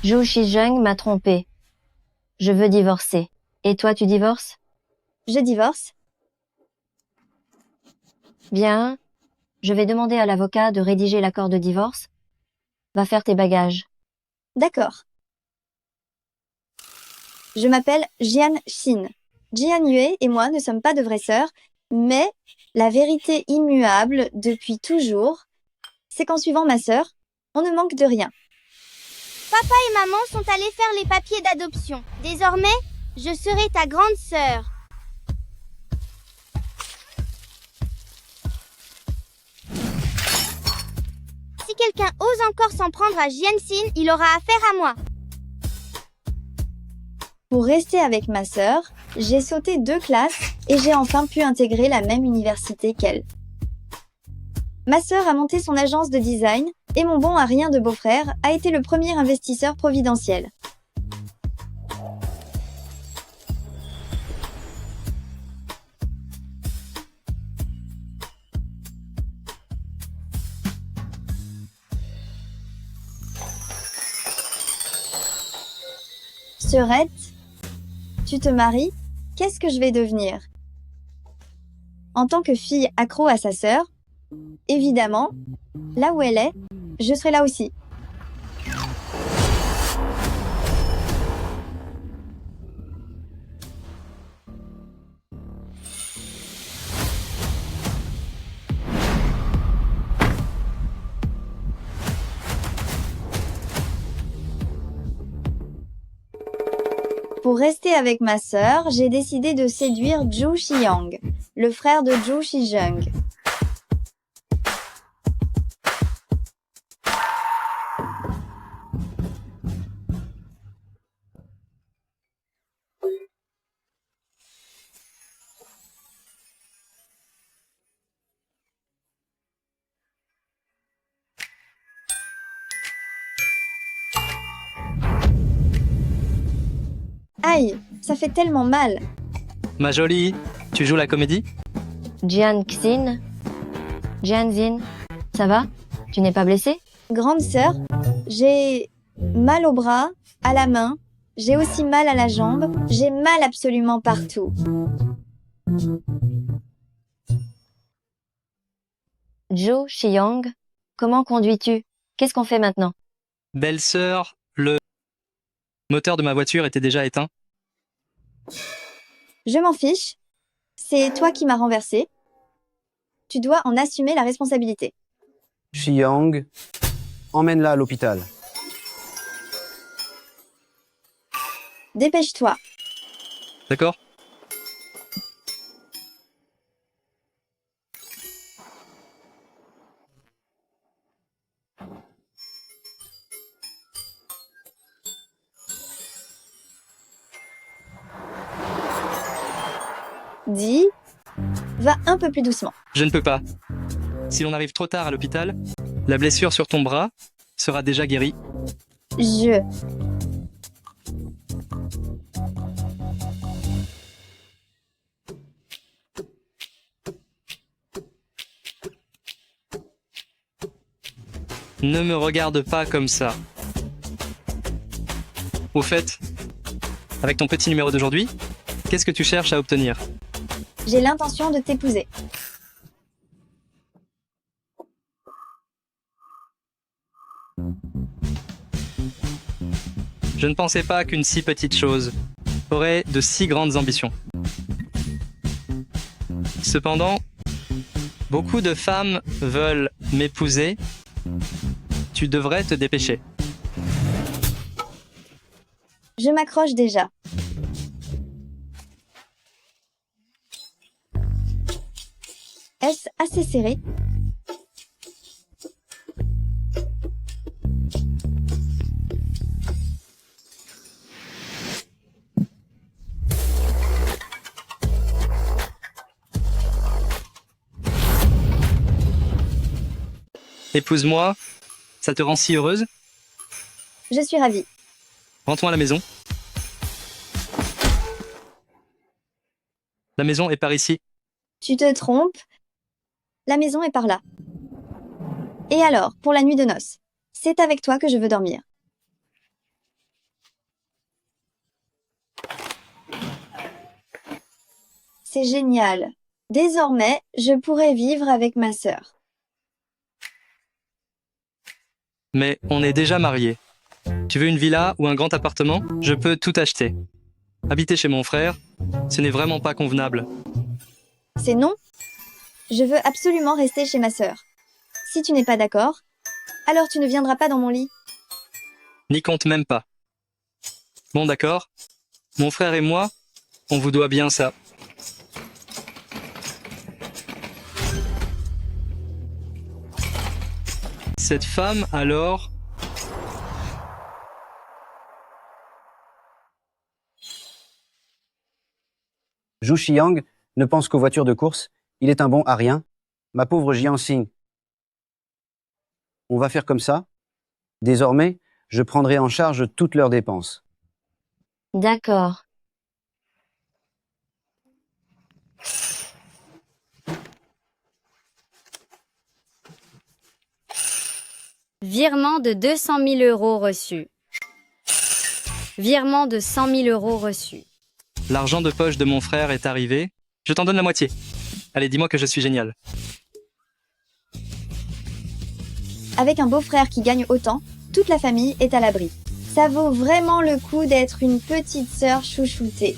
Zhou Shizheng m'a trompé. Je veux divorcer. Et toi, tu divorces? Je divorce. Bien. Je vais demander à l'avocat de rédiger l'accord de divorce. Va faire tes bagages. D'accord. Je m'appelle Jian Xin. Jian Yue et moi ne sommes pas de vraies sœurs, mais la vérité immuable depuis toujours, c'est qu'en suivant ma sœur, on ne manque de rien. Papa et maman sont allés faire les papiers d'adoption. Désormais, je serai ta grande sœur. Si quelqu'un ose encore s'en prendre à Jianxin, il aura affaire à moi. Pour rester avec ma sœur, j'ai sauté 2 classes et j'ai enfin pu intégrer la même université qu'elle. Ma sœur a monté son agence de design et mon bon à rien de beau-frère a été le premier investisseur providentiel. Sœurette, tu te maries, qu'est-ce que je vais devenir? En tant que fille accro à sa sœur, évidemment, là où elle est, je serai là aussi. Pour rester avec ma sœur, j'ai décidé de séduire Zhu Xiang, le frère de Zhu Shizheng. Aïe, ça fait tellement mal. Ma jolie, tu joues la comédie? Jianxin? Jianxin? Ça va? Tu n'es pas blessée? Grande sœur, j'ai mal au bras, à la main, j'ai aussi mal à la jambe, j'ai mal absolument partout. Zhou Xiang? Comment conduis-tu? Qu'est-ce qu'on fait maintenant? Belle-sœur, le moteur de ma voiture était déjà éteint. Je m'en fiche, c'est toi qui m'as renversé. Tu dois en assumer la responsabilité. Xiang, emmène-la à l'hôpital. Dépêche-toi. D'accord? Dis, va un peu plus doucement. Je ne peux pas. Si l'on arrive trop tard à l'hôpital, la blessure sur ton bras sera déjà guérie. Je. Ne me regarde pas comme ça. Au fait, avec ton petit numéro d'aujourd'hui, qu'est-ce que tu cherches à obtenir? J'ai l'intention de t'épouser. Je ne pensais pas qu'une si petite chose aurait de si grandes ambitions. Cependant, beaucoup de femmes veulent m'épouser. Tu devrais te dépêcher. Je m'accroche déjà. Est-ce assez serré? Épouse-moi, ça te rend si heureuse? Je suis ravie. Rentre-moi à la maison. La maison est par ici. Tu te trompes. La maison est par là. Et alors, pour la nuit de noces, c'est avec toi que je veux dormir. C'est génial. Désormais, je pourrai vivre avec ma sœur. Mais on est déjà mariés. Tu veux une villa ou un grand appartement? Je peux tout acheter. Habiter chez mon frère, ce n'est vraiment pas convenable. C'est non. Je veux absolument rester chez ma sœur. Si tu n'es pas d'accord, alors tu ne viendras pas dans mon lit. N'y compte même pas. Bon d'accord. Mon frère et moi, on vous doit bien ça. Cette femme, alors... Zhu Xiang ne pense qu'aux voitures de course. Il est un bon à rien. Ma pauvre Jianxing. On va faire comme ça. Désormais, je prendrai en charge toutes leurs dépenses. D'accord. Virement de 200 000 euros reçu. Virement de 100 000 euros reçu. L'argent de poche de mon frère est arrivé. Je t'en donne la moitié. Allez, dis-moi que je suis génial. Avec un beau-frère qui gagne autant, toute la famille est à l'abri. Ça vaut vraiment le coup d'être une petite sœur chouchoutée.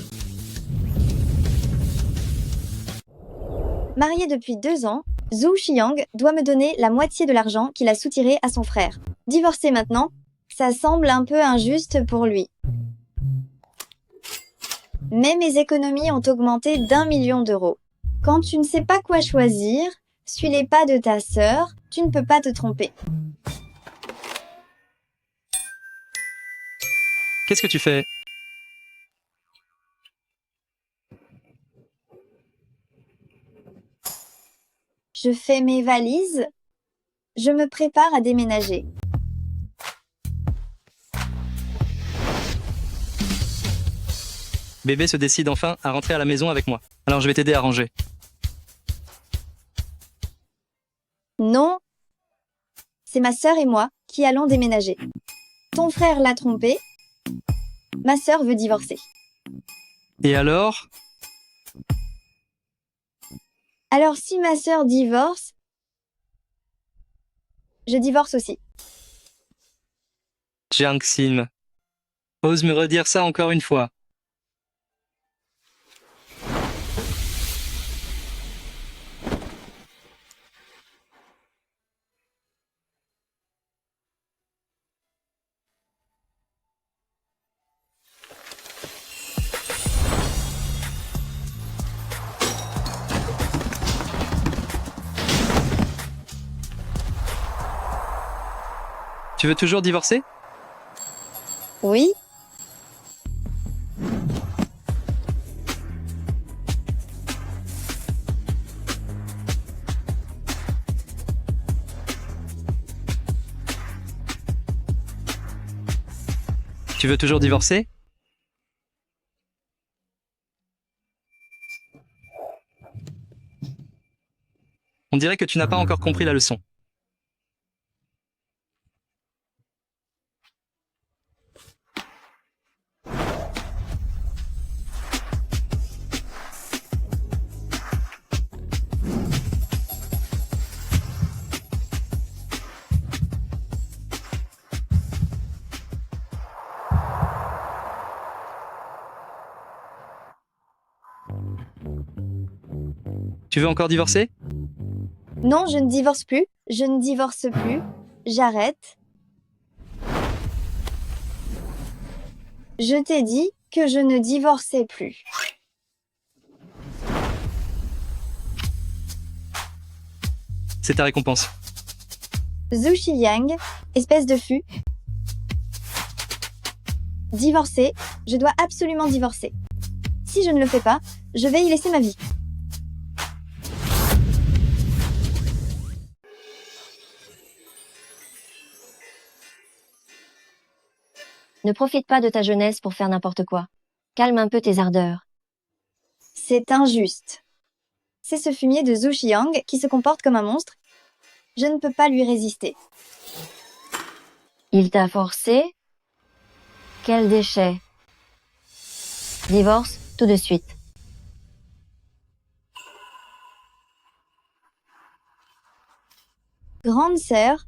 Mariée depuis 2 ans, Zhu Xiang doit me donner la moitié de l'argent qu'il a soutiré à son frère. Divorcé maintenant, ça semble un peu injuste pour lui. Mais mes économies ont augmenté d'1 million d'euros. Quand tu ne sais pas quoi choisir, suis les pas de ta sœur, tu ne peux pas te tromper. Qu'est-ce que tu fais? Je fais mes valises. Je me prépare à déménager. Bébé se décide enfin à rentrer à la maison avec moi. Alors je vais t'aider à ranger. Non, c'est ma sœur et moi qui allons déménager. Ton frère l'a trompé. Ma sœur veut divorcer. Et alors? Alors si ma sœur divorce, je divorce aussi. Jiang Xin. Ose me redire ça encore une fois. Tu veux toujours divorcer? Oui, Tu veux toujours divorcer? On dirait que tu n'as pas encore compris la leçon. Tu veux encore divorcer? non, je ne divorce plus. Je ne divorce plus. J'arrête. Je t'ai dit que je ne divorçais plus. C'est ta récompense. Zhu Xiang, espèce de fût. Divorcer, je dois absolument divorcer. Si je ne le fais pas, je vais y laisser ma vie. Ne profite pas de ta jeunesse pour faire n'importe quoi. Calme un peu tes ardeurs. C'est injuste. C'est ce fumier de Zhu Xiang qui se comporte comme un monstre. Je ne peux pas lui résister. Il t'a forcé? Quel déchet. Divorce tout de suite. Grande sœur,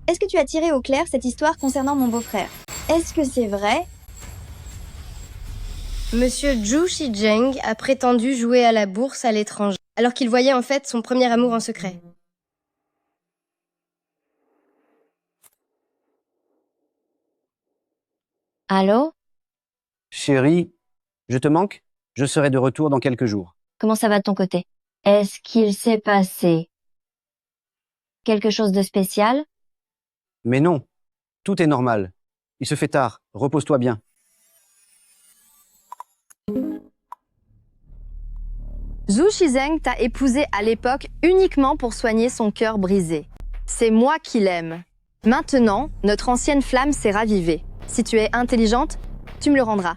est-ce que tu as tiré au clair cette histoire concernant mon beau-frère? Est-ce que c'est vrai? Monsieur Zhu Shizheng a prétendu jouer à la bourse à l'étranger, alors qu'il voyait en fait son premier amour en secret. Allô? Chérie, je te manque? Je serai de retour dans quelques jours. Comment ça va de ton côté? Est-ce qu'il s'est passé quelque chose de spécial? Mais non, tout est normal. Il se fait tard, repose-toi bien. Zhu Shizheng t'a épousé à l'époque uniquement pour soigner son cœur brisé. C'est moi qui l'aime. Maintenant, notre ancienne flamme s'est ravivée. Si tu es intelligente, tu me le rendras.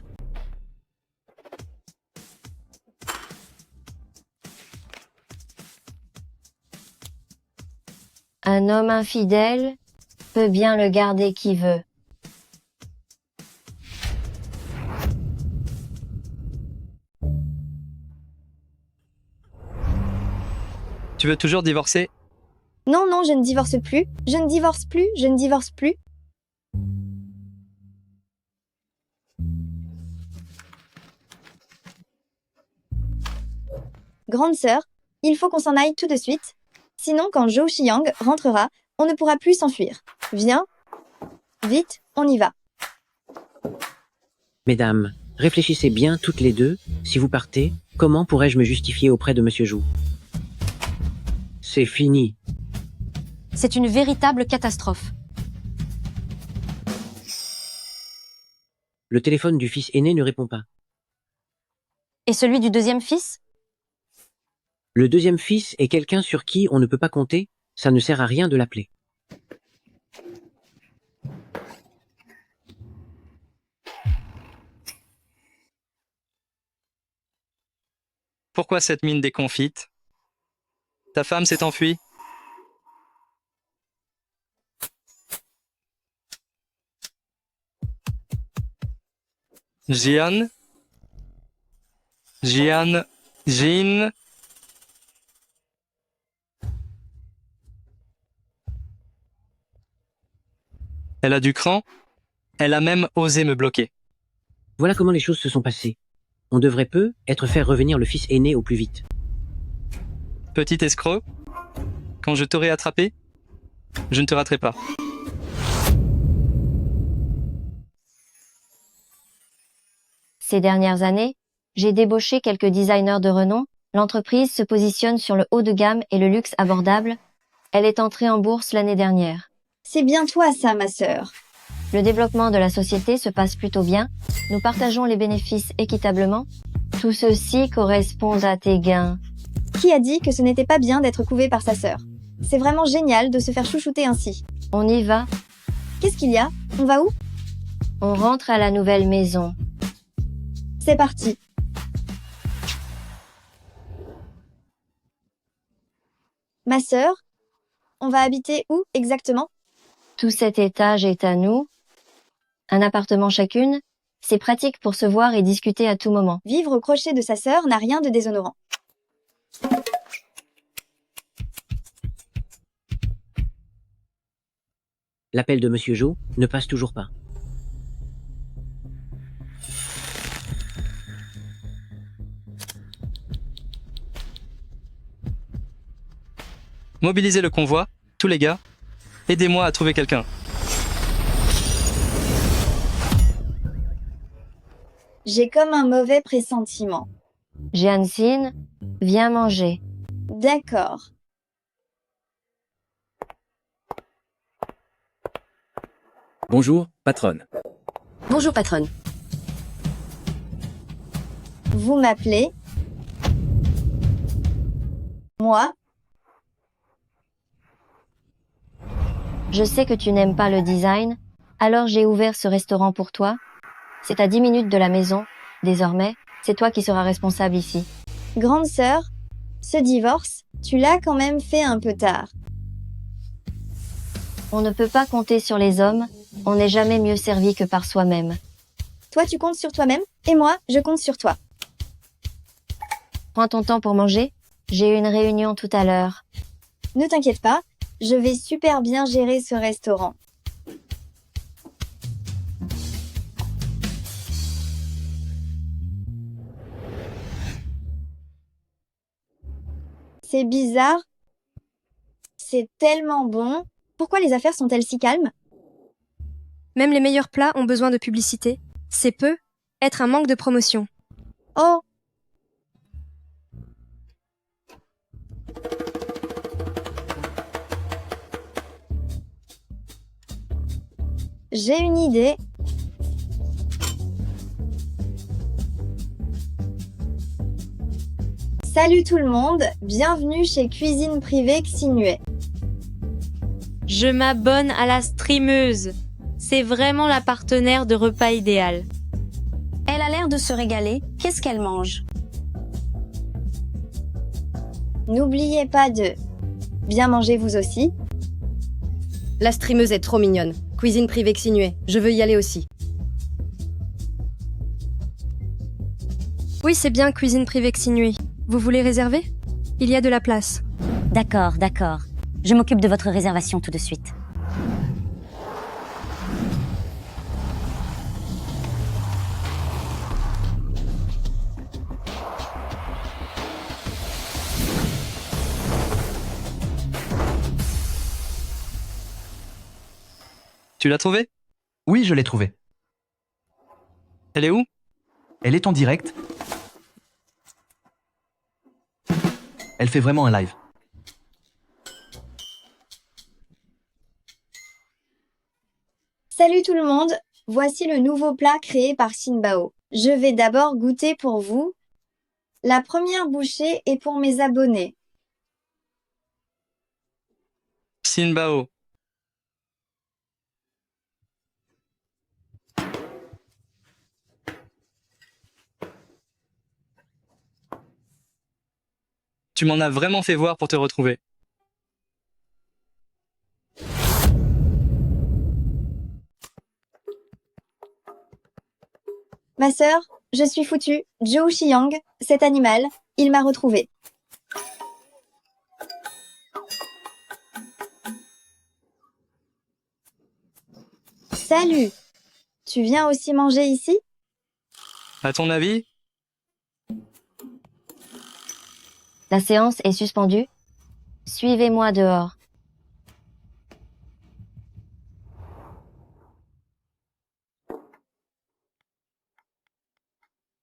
Un homme infidèle peut bien le garder qui veut. Tu veux toujours divorcer? Non, non, je ne divorce plus. Je ne divorce plus. Je ne divorce plus. Grande sœur, il faut qu'on s'en aille tout de suite. Sinon, quand Zhou Xiang rentrera, on ne pourra plus s'enfuir. Viens. Vite, on y va. Mesdames, réfléchissez bien toutes les deux. Si vous partez, comment pourrais-je me justifier auprès de Monsieur Zhou? C'est fini. C'est une véritable catastrophe. Le téléphone du fils aîné ne répond pas. Et celui du deuxième fils? Le deuxième fils est quelqu'un sur qui on ne peut pas compter, ça ne sert à rien de l'appeler. Pourquoi cette mine déconfite? Ta femme s'est enfuie? Jian? Jian? Jin? Elle a du cran? Elle a même osé me bloquer. Voilà comment les choses se sont passées. On devrait peu être faire revenir le fils aîné au plus vite. Petit escroc? Quand je t'aurai attrapé, je ne te raterai pas. Ces dernières années, j'ai débauché quelques designers de renom. L'entreprise se positionne sur le haut de gamme et le luxe abordable. Elle est entrée en bourse l'année dernière. C'est bien toi ça, ma sœur. Le développement de la société se passe plutôt bien. Nous partageons les bénéfices équitablement. Tout ceci correspond à tes gains. Qui a dit que ce n'était pas bien d'être couvé par sa sœur? C'est vraiment génial de se faire chouchouter ainsi. On y va. Qu'est-ce qu'il y a? On va où? On rentre à la nouvelle maison. C'est parti. Ma sœur, on va habiter où exactement? Tout cet étage est à nous. Un appartement chacune. C'est pratique pour se voir et discuter à tout moment. Vivre au crochet de sa sœur n'a rien de déshonorant. L'appel de Monsieur Zhou ne passe toujours pas. Mobilisez le convoi, tous les gars. Aidez-moi à trouver quelqu'un. J'ai comme un mauvais pressentiment. Jianxin, viens manger. D'accord. Bonjour, patronne. Bonjour patronne. Vous m'appelez? Moi? Je sais que tu n'aimes pas le design, alors j'ai ouvert ce restaurant pour toi. C'est à 10 minutes de la maison. Désormais, c'est toi qui seras responsable ici. Grande sœur, ce divorce, tu l'as quand même fait un peu tard. On ne peut pas compter sur les hommes, on n'est jamais mieux servi que par soi-même. Toi, tu comptes sur toi-même, et moi, je compte sur toi. Prends ton temps pour manger, j'ai une réunion tout à l'heure. Ne t'inquiète pas, Je vais super bien gérer ce restaurant. C'est bizarre. C'est tellement bon. Pourquoi les affaires sont-elles si calmes? Même les meilleurs plats ont besoin de publicité. C'est peu être un manque de promotion. Oh! J'ai une idée. Salut tout le monde, bienvenue chez Cuisine Privée Xinué. Je m'abonne à la streameuse. C'est vraiment la partenaire de repas idéal. Elle a l'air de se régaler. Qu'est-ce qu'elle mange? N'oubliez pas de bien manger vous aussi. La streameuse est trop mignonne. Cuisine privée Xinué. Je veux y aller aussi. Oui, c'est bien Cuisine Privée Xinué. Vous voulez réserver? Il y a de la place. D'accord, d'accord. Je m'occupe de votre réservation tout de suite. Tu l'as trouvée? Oui, je l'ai trouvée. Elle est où? Elle est en direct. Elle fait vraiment un live. Salut tout le monde, voici le nouveau plat créé par Sinbao. Je vais d'abord goûter pour vous. La première bouchée est pour mes abonnés. Sinbao. Tu m'en as vraiment fait voir pour te retrouver. Ma sœur, je suis foutue. Zhou Xiang, cet animal, il m'a retrouvée. Salut! Tu viens aussi manger ici? À ton avis? La séance est suspendue. Suivez-moi dehors.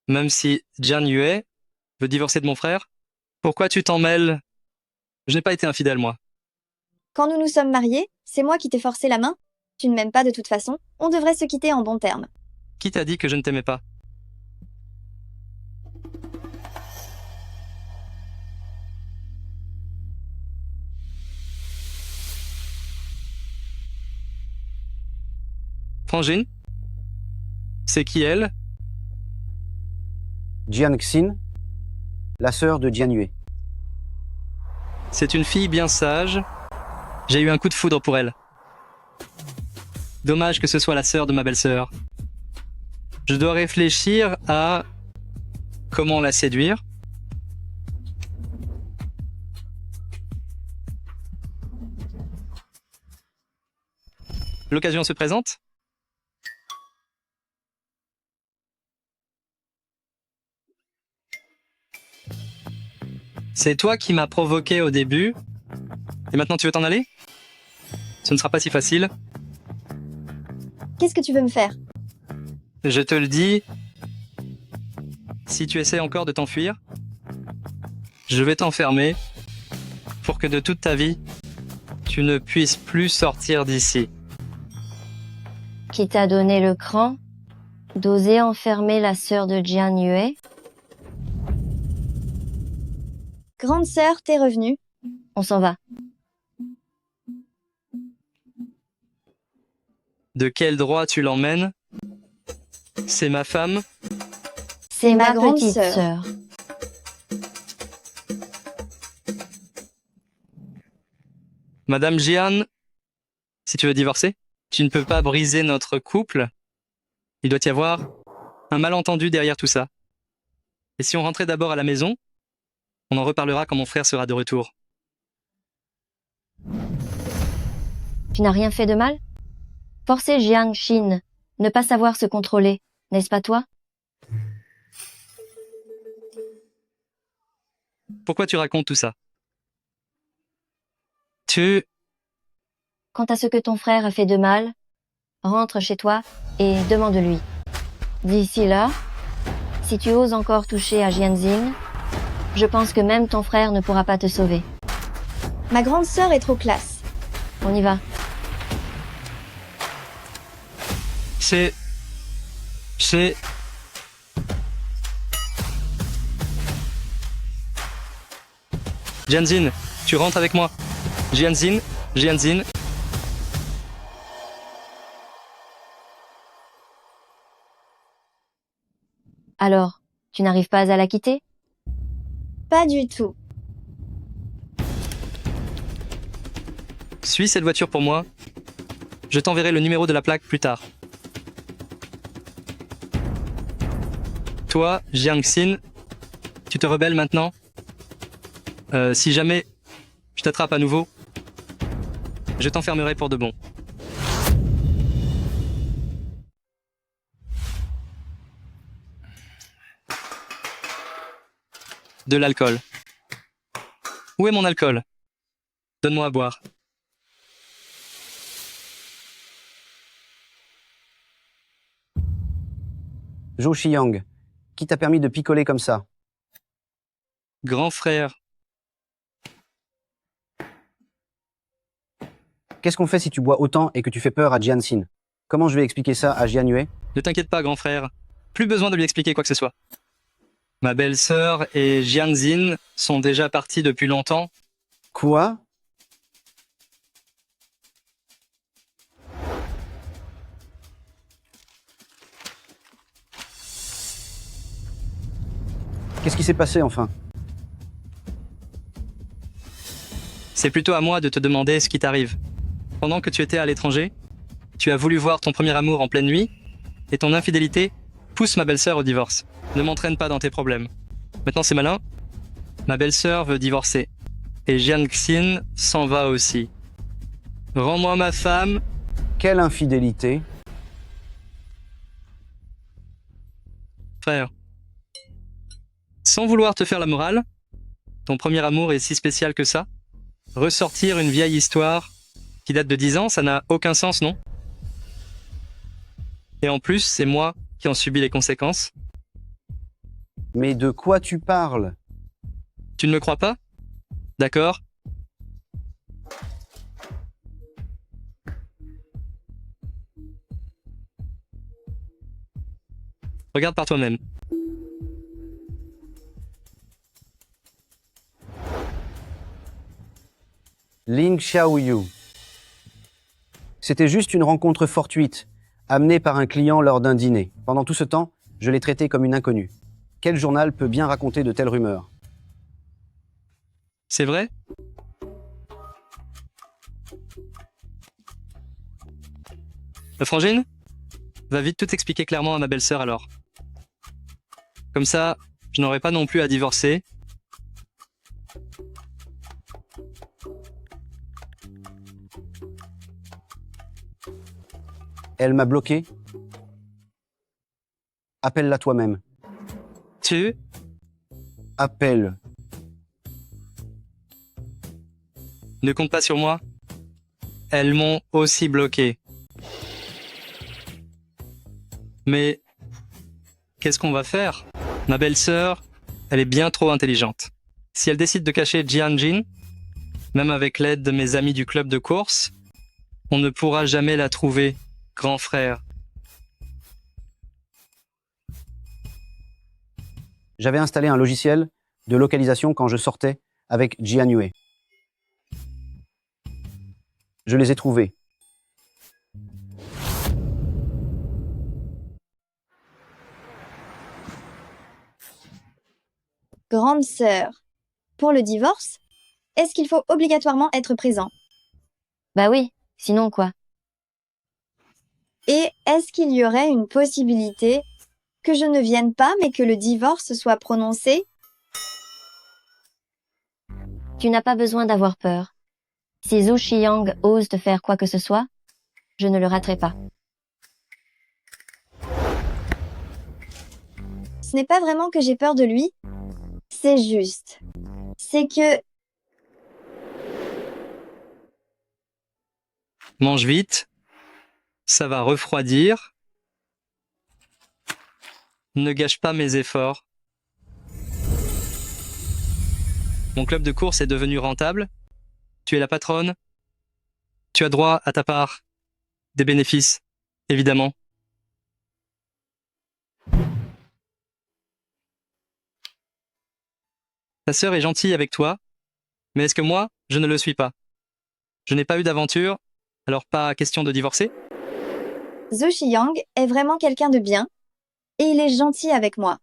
Même si Jian Yue veut divorcer de mon frère, pourquoi tu t'en mêles? Je n'ai pas été infidèle, moi. Quand nous nous sommes mariés, c'est moi qui t'ai forcé la main. Tu ne m'aimes pas de toute façon, on devrait se quitter en bons termes. Qui t'a dit que je ne t'aimais pas? Frangine? C'est qui elle? Jian Xin, la sœur de Jian Yue. C'est une fille bien sage. J'ai eu un coup de foudre pour elle. Dommage que ce soit la sœur de ma belle-sœur. Je dois réfléchir à comment la séduire. L'occasion se présente? C'est toi qui m'as provoqué au début, et maintenant tu veux t'en aller? Ce ne sera pas si facile. Qu'est-ce que tu veux me faire? Je te le dis, si tu essaies encore de t'enfuir, je vais t'enfermer pour que de toute ta vie, tu ne puisses plus sortir d'ici. Qui t'a donné le cran d'oser enfermer la sœur de Jian Yue? Grande sœur, t'es revenue. On s'en va. De quel droit tu l'emmènes? C'est ma femme? C'est ma grande petite sœur. sœur. Madame Jian, si tu veux divorcer, tu ne peux pas briser notre couple. Il doit y avoir un malentendu derrière tout ça. Et si on rentrait d'abord à la maison, on en reparlera quand mon frère sera de retour. Tu n'as rien fait de mal? Forcer Jiang Xin, ne pas savoir se contrôler, n'est-ce pas toi? Pourquoi tu racontes tout ça? Quant à ce que ton frère a fait de mal, rentre chez toi et demande-lui. D'ici là, si tu oses encore toucher à Jianxin, je pense que même ton frère ne pourra pas te sauver. Ma grande sœur est trop classe. On y va. C'est... Jianxin, tu rentres avec moi. Jianxin. Alors, tu n'arrives pas à la quitter? Pas du tout. Suis cette voiture pour moi. Je t'enverrai le numéro de la plaque plus tard. Toi, Jiangxin, tu te rebelles maintenant? Si jamais je t'attrape à nouveau, je t'enfermerai pour de bon. De l'alcool. Où est mon alcool? Donne-moi à boire. Zhou Shiyang, qui t'a permis de picoler comme ça? Grand frère. Qu'est-ce qu'on fait si tu bois autant et que tu fais peur à Jianxin? Comment je vais expliquer ça à Jian Yue? Ne t'inquiète pas, grand frère. Plus besoin de lui expliquer quoi que ce soit. Ma belle-sœur et Jianxin sont déjà partis depuis longtemps. Quoi? Qu'est-ce qui s'est passé enfin? C'est plutôt à moi de te demander ce qui t'arrive. Pendant que tu étais à l'étranger, tu as voulu voir ton premier amour en pleine nuit, et ton infidélité pousse ma belle-sœur au divorce. Ne m'entraîne pas dans tes problèmes. Maintenant c'est malin. Ma belle-sœur veut divorcer. Et Jianxin s'en va aussi. Rends-moi ma femme. Quelle infidélité? Frère. Sans vouloir te faire la morale, ton premier amour est si spécial que ça? Ressortir une vieille histoire qui date de 10 ans, ça n'a aucun sens, non? Et en plus, c'est moi qui en subis les conséquences. Mais de quoi tu parles? Tu ne me crois pas? D'accord. Regarde par toi-même. Ling Xiaoyu. C'était juste une rencontre fortuite, amenée par un client lors d'un dîner. Pendant tout ce temps, je l'ai traité comme une inconnue. Quel journal peut bien raconter de telles rumeurs? C'est vrai? Frangine, va vite tout expliquer clairement à ma belle-sœur alors. Comme ça, je n'aurai pas non plus à divorcer. Elle m'a bloqué. Appelle-la toi-même. Tu? Appelle. Ne compte pas sur moi. Elles m'ont aussi bloqué. Mais qu'est-ce qu'on va faire? Ma belle-sœur, elle est bien trop intelligente. Si elle décide de cacher Jianjin, même avec l'aide de mes amis du club de course, on ne pourra jamais la trouver, grand frère. J'avais installé un logiciel de localisation quand je sortais avec Jian Yue. Je les ai trouvés. Grande sœur. Pour le divorce, est-ce qu'il faut obligatoirement être présent? Bah oui, sinon quoi? Et est-ce qu'il y aurait une possibilité que je ne vienne pas mais que le divorce soit prononcé? Tu n'as pas besoin d'avoir peur. Si Zhou Shiyang ose te faire quoi que ce soit, je ne le raterai pas. Ce n'est pas vraiment que j'ai peur de lui. C'est juste. C'est que... Mange vite. Ça va refroidir. Ne gâche pas mes efforts. Mon club de course est devenu rentable. Tu es la patronne. Tu as droit à ta part des bénéfices, évidemment. Ta sœur est gentille avec toi, mais est-ce que moi, je ne le suis pas? Je n'ai pas eu d'aventure, alors pas question de divorcer? Zhou Shiyang est vraiment quelqu'un de bien, et il est gentil avec moi.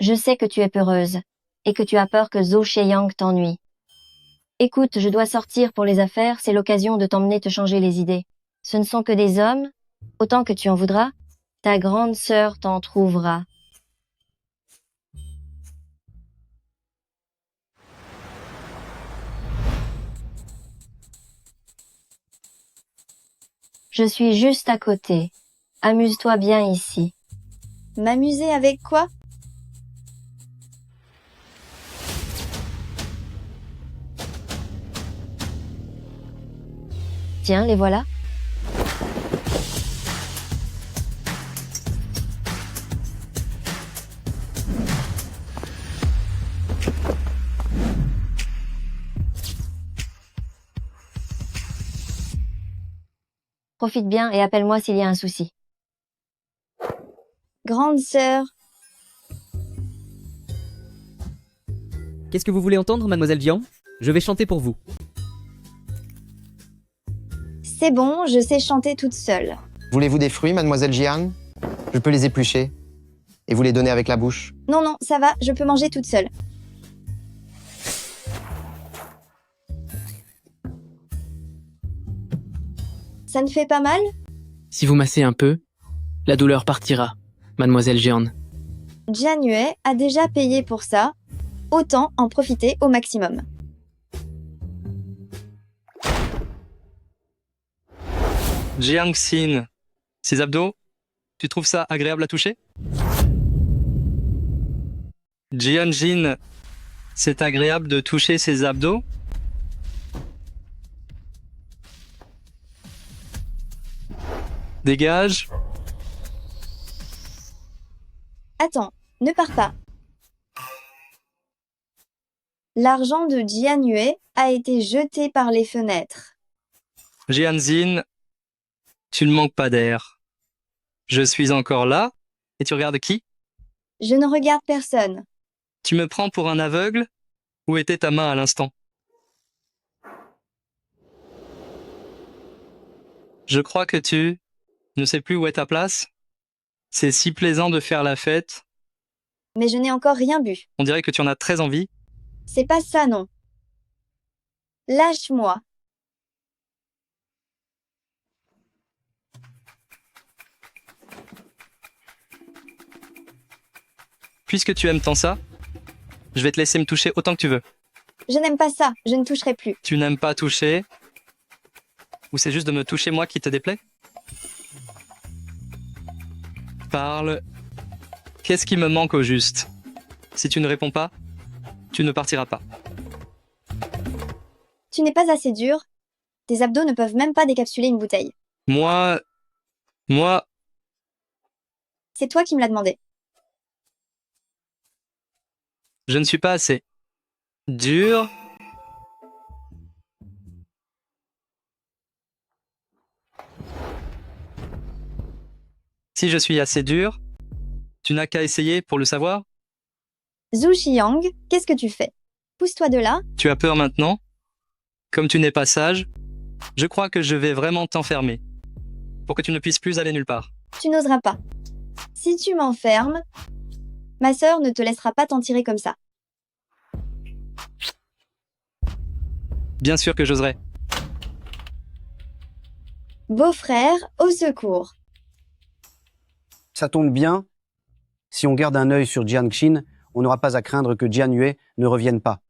Je sais que tu es peureuse, et que tu as peur que Zhou Shiyang t'ennuie. Écoute, je dois sortir pour les affaires, c'est l'occasion de t'emmener te changer les idées. Ce ne sont que des hommes, autant que tu en voudras, ta grande sœur t'en trouvera. Je suis juste à côté. Amuse-toi bien ici. M'amuser avec quoi? Tiens, les voilà. Profite bien et appelle-moi s'il y a un souci. Grande sœur, Qu'est-ce que vous voulez entendre, mademoiselle Jiang? Je vais chanter pour vous. c'est bon, je sais chanter toute seule. Voulez-vous des fruits, mademoiselle Jian? Je peux les éplucher et vous les donner avec la bouche. Non, non, ça va, je peux manger toute seule. Ça ne fait pas mal? Si vous massez un peu, la douleur partira, mademoiselle Jeanne. Jian Yue a déjà payé pour ça, autant en profiter au maximum. Jiang Xin, ses abdos, tu trouves ça agréable à toucher? Jian Jin, c'est agréable de toucher ses abdos? Dégage. Attends, ne pars pas. L'argent de Jian Yue a été jeté par les fenêtres. Jian Xin, tu ne manques pas d'air. Je suis encore là, et tu regardes qui? Je ne regarde personne. Tu me prends pour un aveugle? Où était ta main à l'instant? Je crois que tu ne sais plus où est ta place? C'est si plaisant de faire la fête. Mais je n'ai encore rien bu. On dirait que tu en as très envie. C'est pas ça, non. Lâche-moi. Puisque tu aimes tant ça, je vais te laisser me toucher autant que tu veux. Je n'aime pas ça, je ne toucherai plus. Tu n'aimes pas toucher? Ou c'est juste de me toucher moi qui te déplaît? Parle. Qu'est-ce qui me manque au juste? Si tu ne réponds pas, tu ne partiras pas. Tu n'es pas assez dur. Tes abdos ne peuvent même pas décapsuler une bouteille. Moi... C'est toi qui me l'as demandé. Je ne suis pas assez dur. Si je suis assez dur, tu n'as qu'à essayer pour le savoir. Zhou Shiyang, qu'est-ce que tu fais? Pousse-toi de là. Tu as peur maintenant? Comme tu n'es pas sage, je crois que je vais vraiment t'enfermer pour que tu ne puisses plus aller nulle part. Tu n'oseras pas. Si tu m'enfermes, ma sœur ne te laissera pas t'en tirer comme ça. Bien sûr que j'oserai. Beau-frère, au secours. Ça tombe bien, Si on garde un œil sur Jian Xin, on n'aura pas à craindre que Jian Yue ne revienne pas.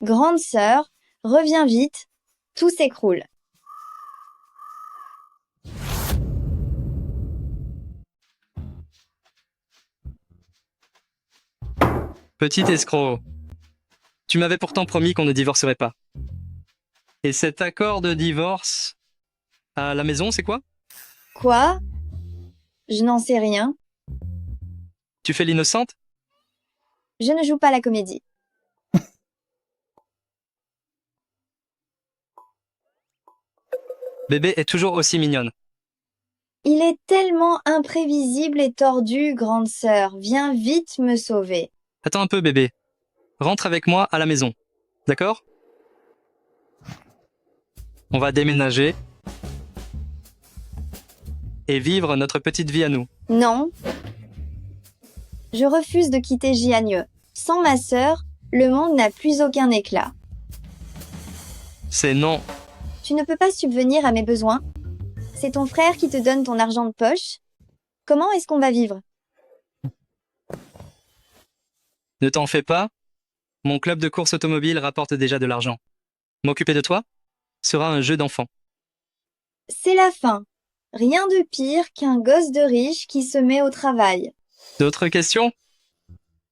Grande sœur, reviens vite, tout s'écroule. Petit escroc. Tu m'avais pourtant promis qu'on ne divorcerait pas. Et cet accord de divorce à la maison, c'est quoi? Quoi? Je n'en sais rien. Tu fais l'innocente? Je ne joue pas la comédie. Bébé est toujours aussi mignonne. Il est tellement imprévisible et tordu, grande sœur. Viens vite me sauver. Attends un peu, bébé. Rentre avec moi à la maison. D'accord? On va déménager et vivre notre petite vie à nous. Non. Je refuse de quitter Jian. Sans ma sœur, le monde n'a plus aucun éclat. C'est non. Tu ne peux pas subvenir à mes besoins. C'est ton frère qui te donne ton argent de poche. Comment est-ce qu'on va vivre? Ne t'en fais pas. Mon club de course automobile rapporte déjà de l'argent. M'occuper de toi sera un jeu d'enfant. C'est la fin. Rien de pire qu'un gosse de riche qui se met au travail. D'autres questions?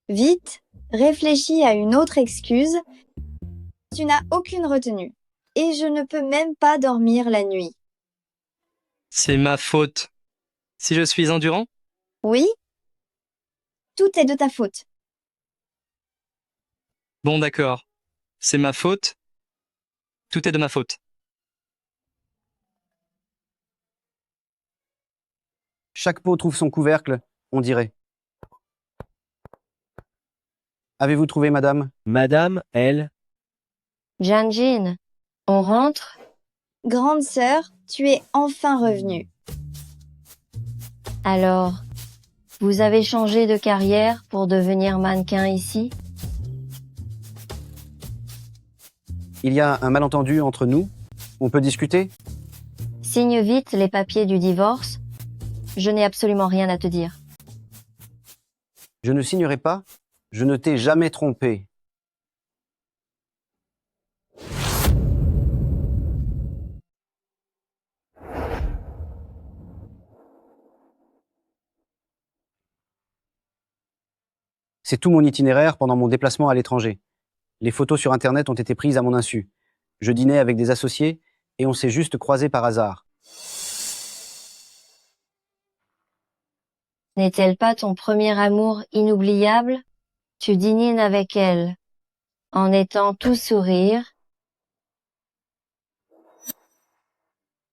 Vite, réfléchis à une autre excuse. Tu n'as aucune retenue. Et je ne peux même pas dormir la nuit. C'est ma faute. Si je suis endurant? Oui? Tout est de ta faute. Bon, d'accord. C'est ma faute. Tout est de ma faute. Chaque pot trouve son couvercle, on dirait. Avez-vous trouvé, madame? Madame, elle... Jian Jin, on rentre? Grande sœur, tu es enfin revenue. Alors, vous avez changé de carrière pour devenir mannequin ici? Il y a un malentendu entre nous? On peut discuter? Signe vite les papiers du divorce. Je n'ai absolument rien à te dire. Je ne signerai pas. Je ne t'ai jamais trompé. C'est tout mon itinéraire pendant mon déplacement à l'étranger. Les photos sur Internet ont été prises à mon insu. Je dînais avec des associés et on s'est juste croisés par hasard. N'est-elle pas ton premier amour inoubliable? Tu dînes avec elle, en étant tout sourire.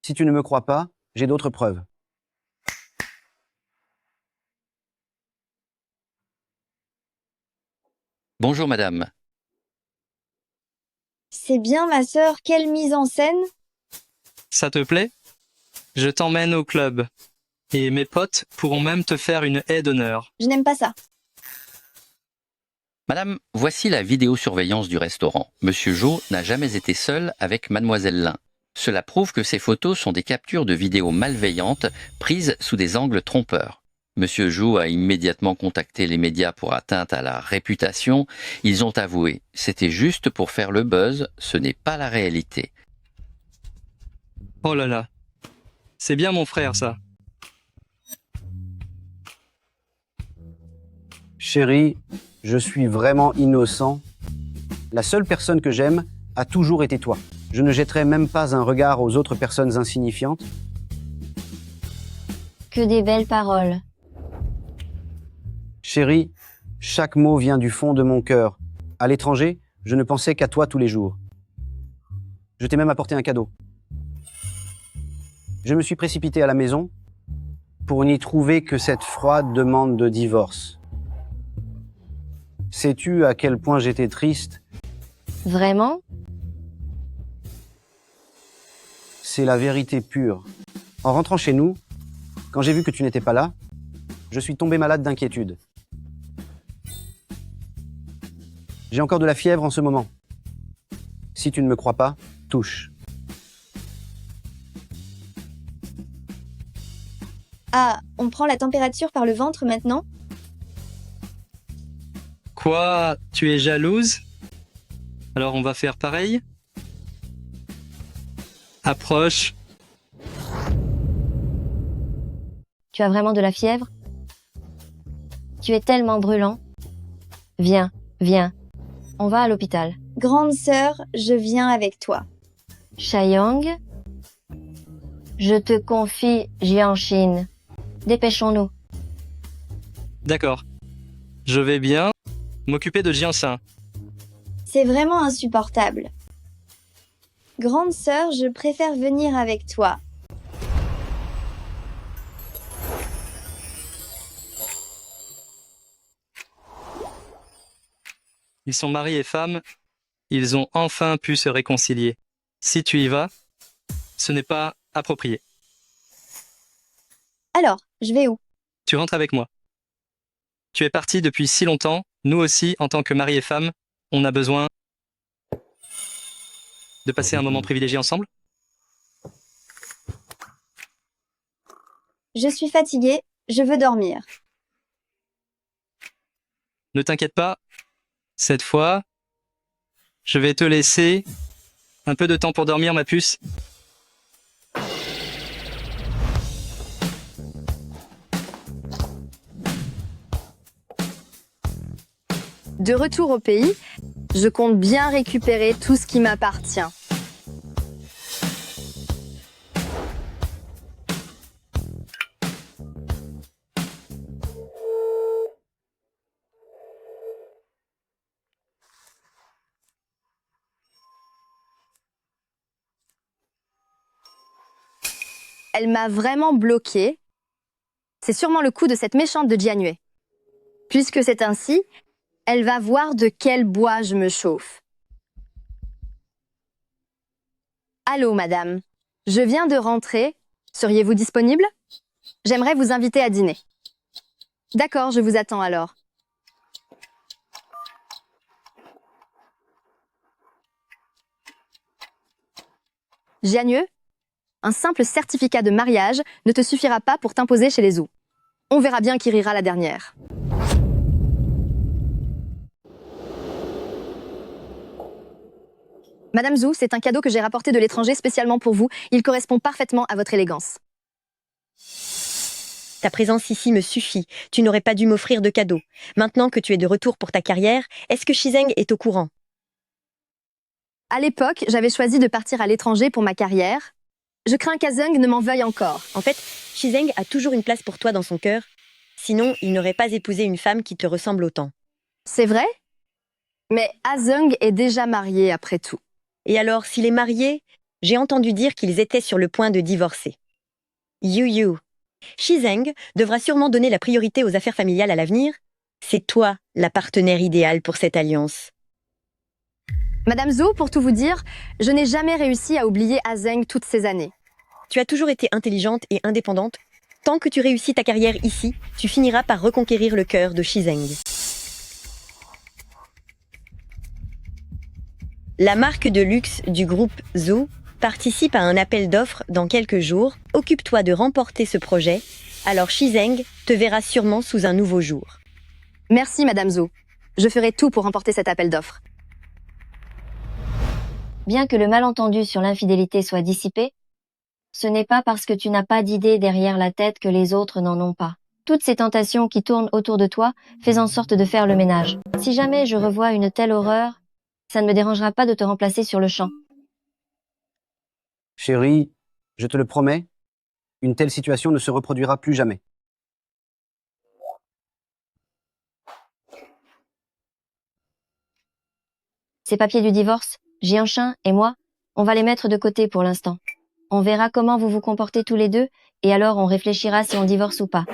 Si tu ne me crois pas, j'ai d'autres preuves. Bonjour madame. C'est bien ma sœur, quelle mise en scène? Ça te plaît? Je t'emmène au club. Et mes potes pourront même te faire une haie d'honneur. Je n'aime pas ça. Madame, voici la vidéosurveillance du restaurant. Monsieur Jo n'a jamais été seul avec mademoiselle Lin. Cela prouve que ces photos sont des captures de vidéos malveillantes prises sous des angles trompeurs. Monsieur Jo a immédiatement contacté les médias pour atteinte à la réputation. Ils ont avoué, c'était juste pour faire le buzz, ce n'est pas la réalité. Oh là là. C'est bien mon frère, ça. Chérie, je suis vraiment innocent. La seule personne que j'aime a toujours été toi. Je ne jetterai même pas un regard aux autres personnes insignifiantes. Que des belles paroles. Chérie, chaque mot vient du fond de mon cœur. À l'étranger, je ne pensais qu'à toi tous les jours. Je t'ai même apporté un cadeau. Je me suis précipité à la maison pour n'y trouver que cette froide demande de divorce. Sais-tu à quel point j'étais triste? Vraiment? C'est la vérité pure. En rentrant chez nous, quand j'ai vu que tu n'étais pas là, je suis tombé malade d'inquiétude. J'ai encore de la fièvre en ce moment. Si tu ne me crois pas, touche. Ah, on prend la température par le ventre maintenant? Quoi? Tu es jalouse? Alors on va faire pareil? Approche. Tu as vraiment de la fièvre? Tu es tellement brûlant. Viens, viens. On va à l'hôpital. Grande sœur, je viens avec toi. Chaeyong, je te confie Jianshin. Dépêchons-nous. D'accord. Je vais bien m'occuper de Jianxin. C'est vraiment insupportable. Grande sœur, je préfère venir avec toi. Ils sont mari et femme. Ils ont enfin pu se réconcilier. Si tu y vas, ce n'est pas approprié. Alors, je vais où? Tu rentres avec moi. Tu es parti depuis si longtemps. Nous aussi, en tant que mari et femme, on a besoin de passer un moment privilégié ensemble. Je suis fatiguée, je veux dormir. Ne t'inquiète pas. Cette fois, je vais te laisser un peu de temps pour dormir, ma puce. De retour au pays, je compte bien récupérer tout ce qui m'appartient. Elle m'a vraiment bloquée. C'est sûrement le coup de cette méchante de Jianyue. Puisque c'est ainsi, elle va voir de quel bois je me chauffe. Allô, madame. Je viens de rentrer. Seriez-vous disponible? J'aimerais vous inviter à dîner. D'accord, je vous attends alors. Jianyue, un simple certificat de mariage ne te suffira pas pour t'imposer chez les Zhou. On verra bien qui rira la dernière. Madame Zhou, c'est un cadeau que j'ai rapporté de l'étranger spécialement pour vous. Il correspond parfaitement à votre élégance. Ta présence ici me suffit. Tu n'aurais pas dû m'offrir de cadeau. Maintenant que tu es de retour pour ta carrière, est-ce que Shizeng est au courant? À l'époque, j'avais choisi de partir à l'étranger pour ma carrière. Je crains qu'Azeng ne m'en veuille encore. En fait, Shizeng a toujours une place pour toi dans son cœur. Sinon, il n'aurait pas épousé une femme qui te ressemble autant. C'est vrai? Mais Azeng est déjà marié après tout. Et alors, s'il est marié, j'ai entendu dire qu'ils étaient sur le point de divorcer. Yu. Shizeng devra sûrement donner la priorité aux affaires familiales à l'avenir. C'est toi, la partenaire idéale pour cette alliance. Madame Zhou, pour tout vous dire, je n'ai jamais réussi à oublier Azeng toutes ces années. Tu as toujours été intelligente et indépendante. Tant que tu réussis ta carrière ici, tu finiras par reconquérir le cœur de Shizeng. La marque de luxe du groupe Zhou participe à un appel d'offres dans quelques jours. Occupe-toi de remporter ce projet, alors Shizeng te verra sûrement sous un nouveau jour. Merci, Madame Zhou. Je ferai tout pour remporter cet appel d'offres. Bien que le malentendu sur l'infidélité soit dissipé, ce n'est pas parce que tu n'as pas d'idée derrière la tête que les autres n'en ont pas. Toutes ces tentations qui tournent autour de toi, fais en sorte de faire le ménage. Si jamais je revois une telle horreur, ça ne me dérangera pas de te remplacer sur le champ. Chérie, je te le promets, une telle situation ne se reproduira plus jamais. Ces papiers du divorce, Jianshin et moi, on va les mettre de côté pour l'instant. On verra comment vous vous comportez tous les deux, et alors on réfléchira si on divorce ou pas.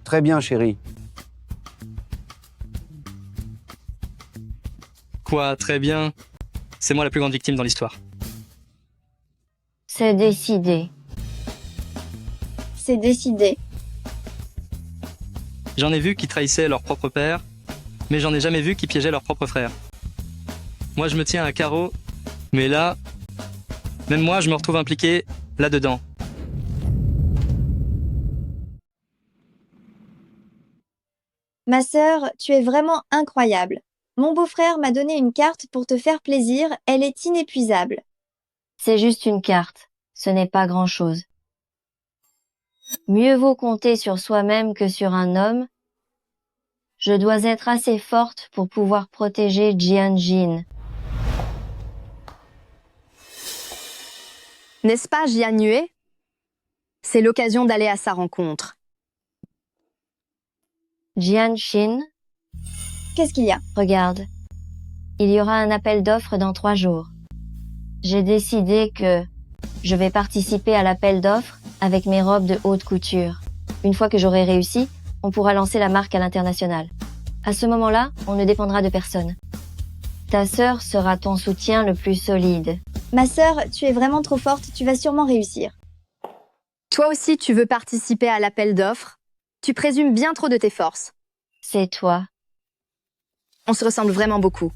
Très bien, chérie. Quoi, très bien. C'est moi la plus grande victime dans l'histoire. C'est décidé. C'est décidé. J'en ai vu qui trahissaient leur propre père, mais j'en ai jamais vu qui piégeaient leur propre frère. Moi, je me tiens à carreau, mais là, même moi, je me retrouve impliqué là-dedans. Ma sœur, tu es vraiment incroyable. Mon beau-frère m'a donné une carte pour te faire plaisir, elle est inépuisable. C'est juste une carte, ce n'est pas grand-chose. Mieux vaut compter sur soi-même que sur un homme. Je dois être assez forte pour pouvoir protéger Jian-jin. N'est-ce pas, Jian-Yue? C'est l'occasion d'aller à sa rencontre. Jian-shin, Qu'est-ce qu'il y a? regarde. Il y aura un appel d'offres dans 3 jours. J'ai décidé que je vais participer à l'appel d'offres avec mes robes de haute couture. Une fois que j'aurai réussi, on pourra lancer la marque à l'international. À ce moment-là, on ne dépendra de personne. Ta sœur sera ton soutien le plus solide. Ma sœur, tu es vraiment trop forte, tu vas sûrement réussir. Toi aussi, tu veux participer à l'appel d'offres? Tu présumes bien trop de tes forces. C'est toi. On se ressemble vraiment beaucoup.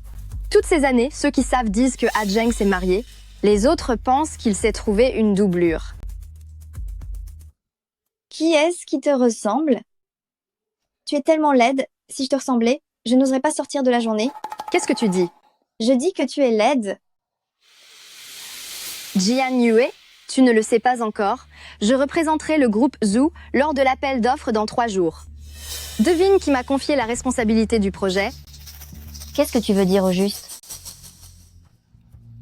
Toutes ces années, ceux qui savent disent que Ah-Jeng s'est marié. Les autres pensent qu'il s'est trouvé une doublure. Qui est-ce qui te ressemble? Tu es tellement laide, si je te ressemblais, je n'oserais pas sortir de la journée. Qu'est-ce que tu dis? Je dis que tu es laide. Jian-Yue, tu ne le sais pas encore. Je représenterai le groupe Zoo lors de l'appel d'offres dans 3 jours. Devine qui m'a confié la responsabilité du projet. Qu'est-ce que tu veux dire au juste?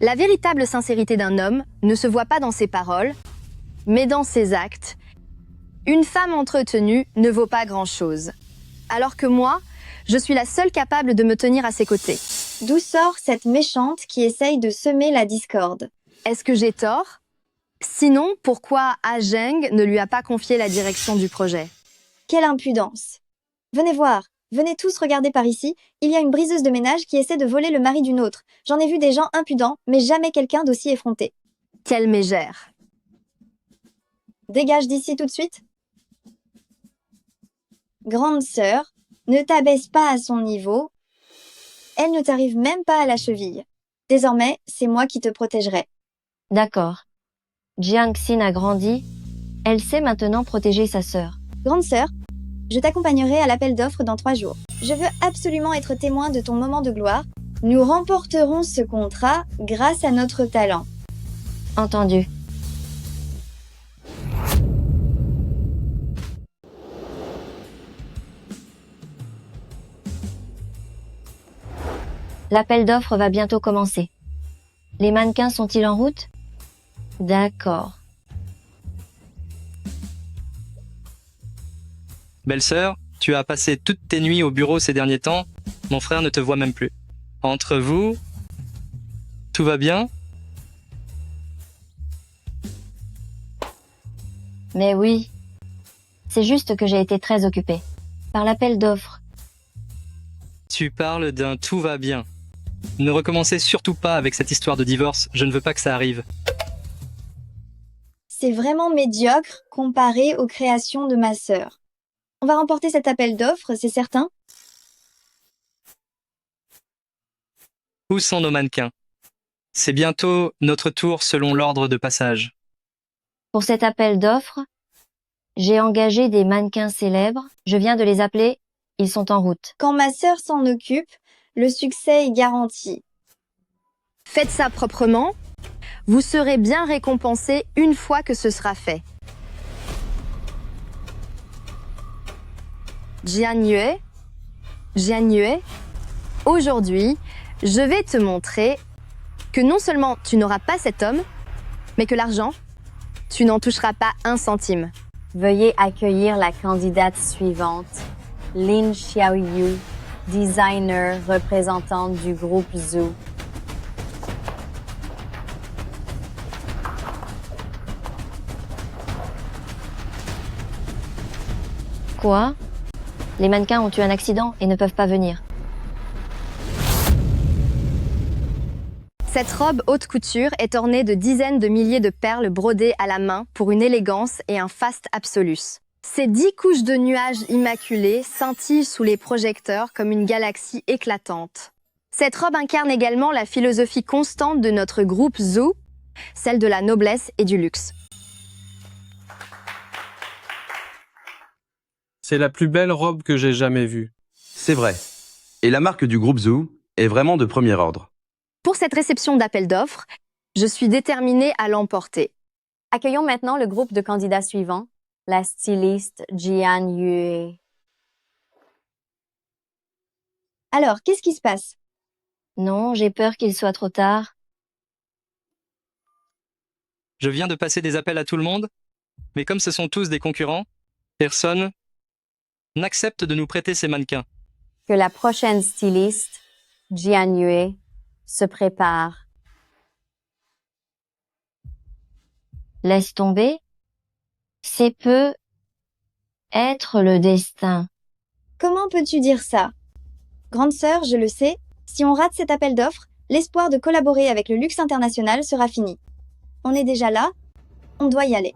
La véritable sincérité d'un homme ne se voit pas dans ses paroles, mais dans ses actes. Une femme entretenue ne vaut pas grand-chose. Alors que moi, je suis la seule capable de me tenir à ses côtés. D'où sort cette méchante qui essaye de semer la discorde? Est-ce que j'ai tort? Sinon, pourquoi Ah-Jeng ne lui a pas confié la direction du projet? Quelle impudence! Venez voir, venez tous regarder par ici, il y a une briseuse de ménage qui essaie de voler le mari d'une autre. J'en ai vu des gens impudents, mais jamais quelqu'un d'aussi effronté. Quelle mégère! Dégage d'ici tout de suite. Grande sœur, ne t'abaisse pas à son niveau. Elle ne t'arrive même pas à la cheville. Désormais, c'est moi qui te protégerai. D'accord. Jiang-xin a grandi. Elle sait maintenant protéger sa sœur. Grande sœur, je t'accompagnerai à l'appel d'offres dans 3 jours. Je veux absolument être témoin de ton moment de gloire. Nous remporterons ce contrat grâce à notre talent. Entendu. L'appel d'offres va bientôt commencer. Les mannequins sont-ils en route? D'accord. Belle-sœur, tu as passé toutes tes nuits au bureau ces derniers temps. Mon frère ne te voit même plus. Entre vous, tout va bien? Mais oui. C'est juste que j'ai été très occupée. Par l'appel d'offres. Tu parles d'un tout va bien. Ne recommencez surtout pas avec cette histoire de divorce, je ne veux pas que ça arrive. C'est vraiment médiocre comparé aux créations de ma sœur. On va remporter cet appel d'offres, c'est certain. Où sont nos mannequins? C'est bientôt notre tour selon l'ordre de passage. Pour cet appel d'offres, j'ai engagé des mannequins célèbres. Je viens de les appeler, ils sont en route. Quand ma sœur s'en occupe, le succès est garanti. Faites ça proprement. Vous serez bien récompensé une fois que ce sera fait. Jian-Yue, aujourd'hui, je vais te montrer que non seulement tu n'auras pas cet homme, mais que l'argent, tu n'en toucheras pas un centime. Veuillez accueillir la candidate suivante, Lin Xiaoyu, designer représentante du groupe Zoo. Quoi? Les mannequins ont eu un accident et ne peuvent pas venir. Cette robe haute couture est ornée de dizaines de milliers de perles brodées à la main pour une élégance et un faste absolus. Ces 10 couches de nuages immaculés scintillent sous les projecteurs comme une galaxie éclatante. Cette robe incarne également la philosophie constante de notre groupe Zoo, celle de la noblesse et du luxe. C'est la plus belle robe que j'ai jamais vue. C'est vrai. Et la marque du groupe Zoo est vraiment de premier ordre. Pour cette réception d'appel d'offres, je suis déterminée à l'emporter. Accueillons maintenant le groupe de candidats suivants, la styliste Jian Yue. Alors, qu'est-ce qui se passe? Non, j'ai peur qu'il soit trop tard. Je viens de passer des appels à tout le monde, mais comme ce sont tous des concurrents, personne n'accepte de nous prêter ces mannequins. Que la prochaine styliste, Jian Yue, se prépare. Laisse tomber. C'est peut être le destin. Comment peux-tu dire ça? Grande sœur, je le sais, si on rate cet appel d'offres, l'espoir de collaborer avec le luxe international sera fini. On est déjà là, on doit y aller.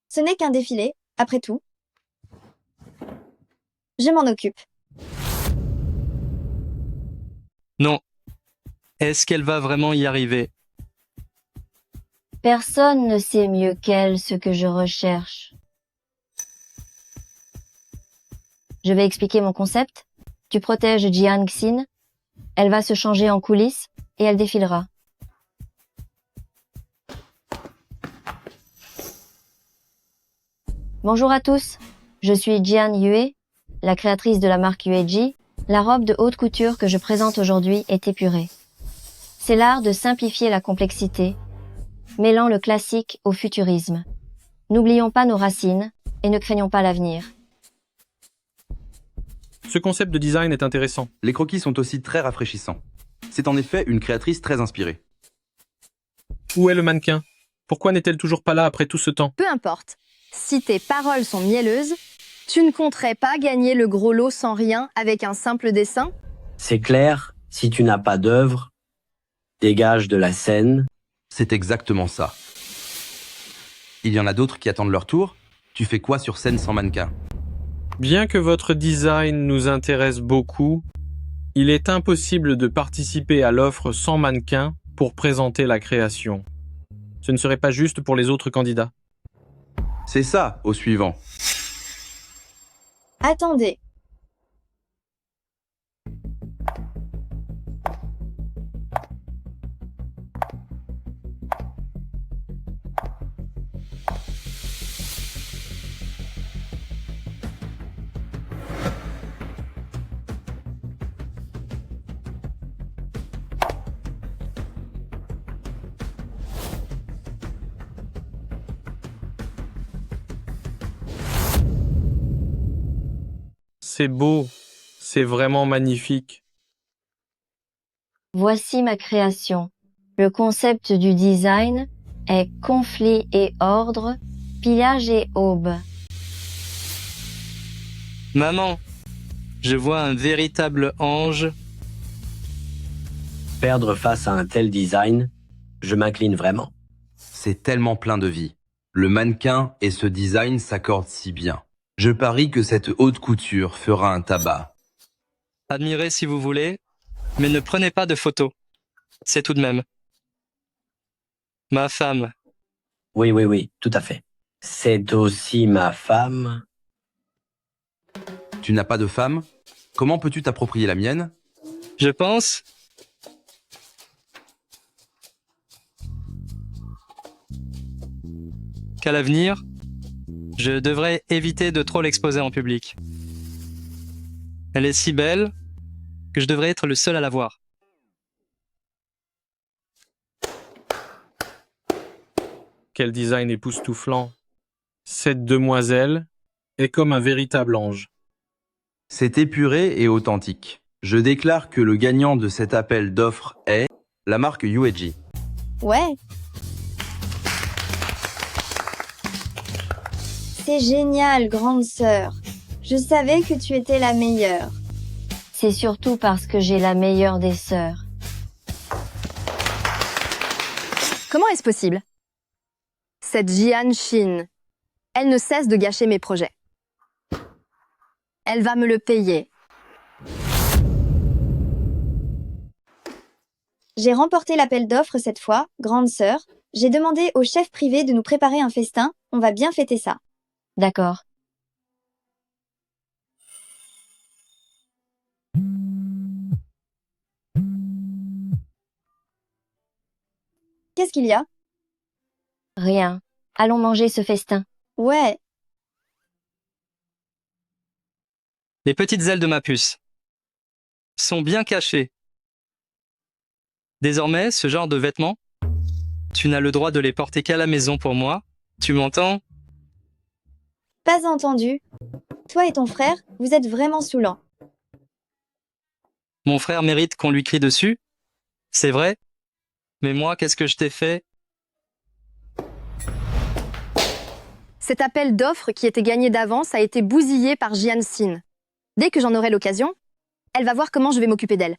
Ce n'est qu'un défilé, après tout. Je m'en occupe. Non. Est-ce qu'elle va vraiment y arriver? Personne ne sait mieux qu'elle ce que je recherche. Je vais expliquer mon concept. Tu protèges Jian Xin. Elle va se changer en coulisses et elle défilera. Bonjour à tous. Je suis Jian Yue, la créatrice de la marque UEG. La robe de haute couture que je présente aujourd'hui est épurée. C'est l'art de simplifier la complexité, mêlant le classique au futurisme. N'oublions pas nos racines et ne craignons pas l'avenir. Ce concept de design est intéressant. Les croquis sont aussi très rafraîchissants. C'est en effet une créatrice très inspirée. Où est le mannequin? Pourquoi n'est-elle toujours pas là après tout ce temps? Peu importe. Si tes paroles sont mielleuses, tu ne compterais pas gagner le gros lot sans rien avec un simple dessin? C'est clair, si tu n'as pas d'œuvre, dégage de la scène. C'est exactement ça. Il y en a d'autres qui attendent leur tour. Tu fais quoi sur scène sans mannequin? Bien que votre design nous intéresse beaucoup, il est impossible de participer à l'offre sans mannequin pour présenter la création. Ce ne serait pas juste pour les autres candidats. C'est ça, au suivant. Attendez. C'est beau, c'est vraiment magnifique. Voici ma création. Le concept du design est conflit et ordre, pillage et aube. Maman, je vois un véritable ange. Perdre face à un tel design, je m'incline vraiment. C'est tellement plein de vie. Le mannequin et ce design s'accordent si bien. Je parie que cette haute couture fera un tabac. Admirez si vous voulez, mais ne prenez pas de photos. C'est tout de même. Ma femme. Oui, tout à fait. C'est aussi ma femme. Tu n'as pas de femme? Comment peux-tu t'approprier la mienne? Je pense qu'à l'avenir, je devrais éviter de trop l'exposer en public. Elle est si belle que je devrais être le seul à la voir. Quel design époustouflant. Cette demoiselle est comme un véritable ange. C'est épuré et authentique. Je déclare que le gagnant de cet appel d'offres est la marque UEG. Ouais. C'est génial, grande sœur. Je savais que tu étais la meilleure. C'est surtout parce que j'ai la meilleure des sœurs. Comment est-ce possible? Cette Jian Xin, elle ne cesse de gâcher mes projets. Elle va me le payer. J'ai remporté l'appel d'offres cette fois, grande sœur. J'ai demandé au chef privé de nous préparer un festin. On va bien fêter ça. D'accord. Qu'est-ce qu'il y a? Rien. Allons manger ce festin. Ouais. Les petites ailes de ma puce sont bien cachées. Désormais, ce genre de vêtements, tu n'as le droit de les porter qu'à la maison pour moi. Tu m'entends? Pas entendu. Toi et ton frère, vous êtes vraiment saoulants. Mon frère mérite qu'on lui crie dessus. C'est vrai. Mais moi, qu'est-ce que je t'ai fait? Cet appel d'offres qui était gagné d'avance a été bousillé par Jian Xin. Dès que j'en aurai l'occasion, elle va voir comment je vais m'occuper d'elle.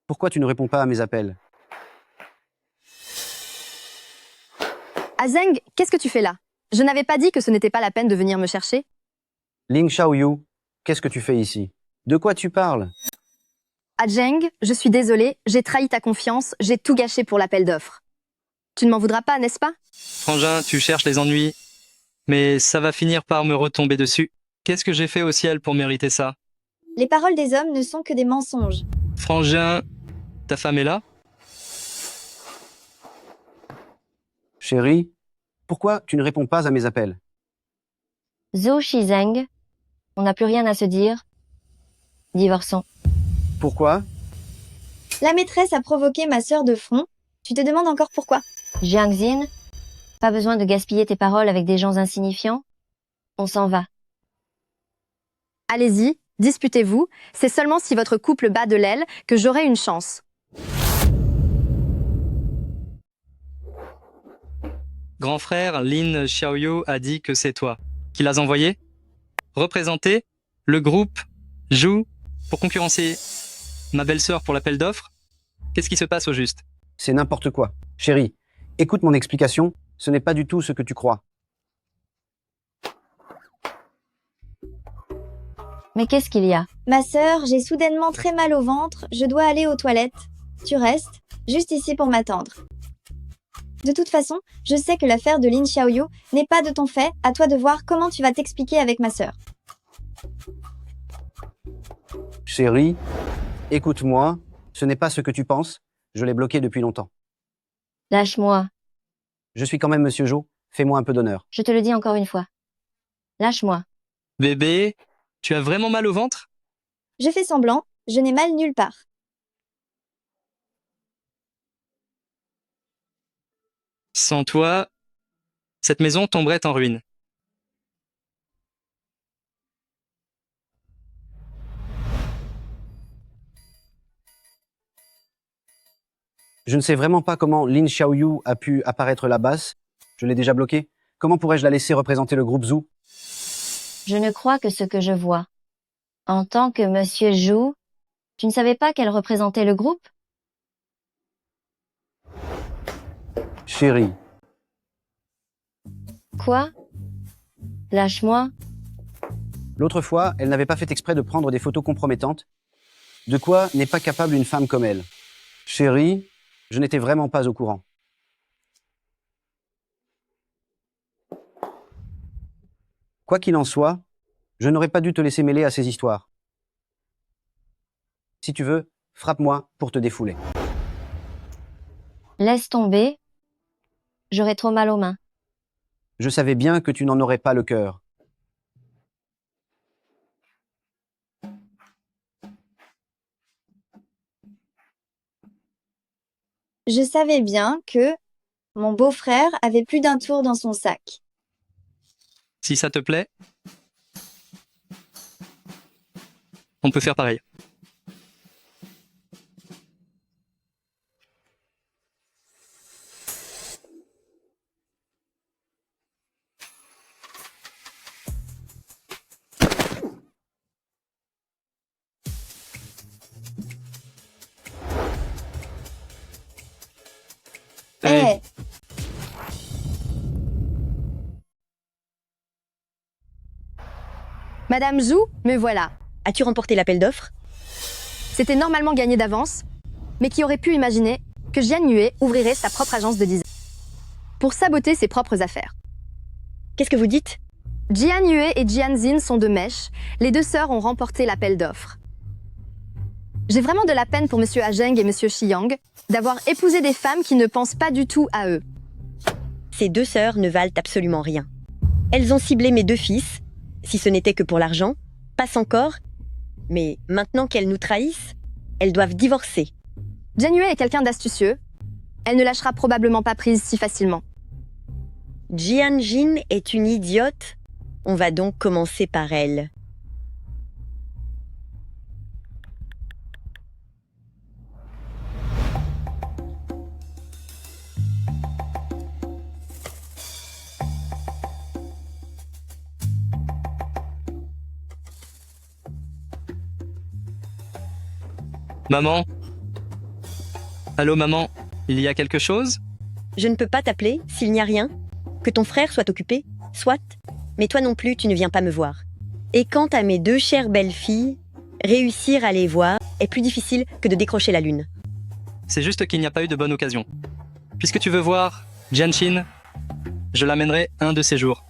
Pourquoi tu ne réponds pas à mes appels? Azeng, qu'est-ce que tu fais là? Je n'avais pas dit que ce n'était pas la peine de venir me chercher. Ling Xiaoyu, qu'est-ce que tu fais ici? De quoi tu parles? Azeng, je suis désolée, j'ai trahi ta confiance, j'ai tout gâché pour l'appel d'offres. Tu ne m'en voudras pas, n'est-ce pas? Frangin, tu cherches les ennuis. Mais ça va finir par me retomber dessus. Qu'est-ce que j'ai fait au ciel pour mériter ça? Les paroles des hommes ne sont que des mensonges. Frangin, ta femme est là? Chérie, pourquoi tu ne réponds pas à mes appels? Zhou Shizeng, on n'a plus rien à se dire. Divorçons. Pourquoi? La maîtresse a provoqué ma sœur de front. Tu te demandes encore pourquoi? Jiang Xin, pas besoin de gaspiller tes paroles avec des gens insignifiants. On s'en va. Allez-y, disputez-vous. C'est seulement si votre couple bat de l'aile que j'aurai une chance. Grand frère Lin Xiaoyu a dit que c'est toi qui l'as envoyé représenter le groupe Zhu pour concurrencer ma belle-sœur pour l'appel d'offres. Qu'est-ce qui se passe au juste? C'est n'importe quoi. Chérie, écoute mon explication, ce n'est pas du tout ce que tu crois. Mais qu'est-ce qu'il y a? Ma sœur, j'ai soudainement très mal au ventre, je dois aller aux toilettes. Tu restes, juste ici pour m'attendre. De toute façon, je sais que l'affaire de Lin Xiaoyu n'est pas de ton fait, à toi de voir comment tu vas t'expliquer avec ma sœur. Chérie, écoute-moi, ce n'est pas ce que tu penses, je l'ai bloqué depuis longtemps. Lâche-moi. Je suis quand même Monsieur Zhou, fais-moi un peu d'honneur. Je te le dis encore une fois. Lâche-moi. Bébé, tu as vraiment mal au ventre? Je fais semblant, je n'ai mal nulle part. Sans toi, cette maison tomberait en ruine. Je ne sais vraiment pas comment Lin Xiaoyu a pu apparaître là-bas. Je l'ai déjà bloqué. Comment pourrais-je la laisser représenter le groupe Zhu? Je ne crois que ce que je vois. En tant que Monsieur Zhu, tu ne savais pas qu'elle représentait le groupe? Chérie. Quoi? Lâche-moi. L'autre fois, elle n'avait pas fait exprès de prendre des photos compromettantes. De quoi n'est pas capable une femme comme elle? Chérie, je n'étais vraiment pas au courant. Quoi qu'il en soit, je n'aurais pas dû te laisser mêler à ces histoires. Si tu veux, frappe-moi pour te défouler. Laisse tomber. J'aurais trop mal aux mains. Je savais bien que tu n'en aurais pas le cœur. Je savais bien que mon beau-frère avait plus d'un tour dans son sac. Si ça te plaît, on peut faire pareil. Eh, Madame Zhu, me voilà. As-tu remporté l'appel d'offres? C'était normalement gagné d'avance, mais qui aurait pu imaginer que Jian Yue ouvrirait sa propre agence de design pour saboter ses propres affaires. Qu'est-ce que vous dites? Jian Yue et Jian Xin sont de mèche. Les deux sœurs ont remporté l'appel d'offres. J'ai vraiment de la peine pour Monsieur Zheng et Monsieur Xiang d'avoir épousé des femmes qui ne pensent pas du tout à eux. Ces deux sœurs ne valent absolument rien. Elles ont ciblé mes deux fils, si ce n'était que pour l'argent, passe encore, mais maintenant qu'elles nous trahissent, elles doivent divorcer. Jian Yue est quelqu'un d'astucieux. Elle ne lâchera probablement pas prise si facilement. Jian Jin est une idiote. On va donc commencer par elle. Maman? Allô, maman? Il y a quelque chose? Je ne peux pas t'appeler s'il n'y a rien. Que ton frère soit occupé, soit. Mais toi non plus, tu ne viens pas me voir. Et quant à mes deux chères belles-filles, réussir à les voir est plus difficile que de décrocher la lune. C'est juste qu'il n'y a pas eu de bonne occasion. Puisque tu veux voir Jianqin, je l'amènerai un de ces jours.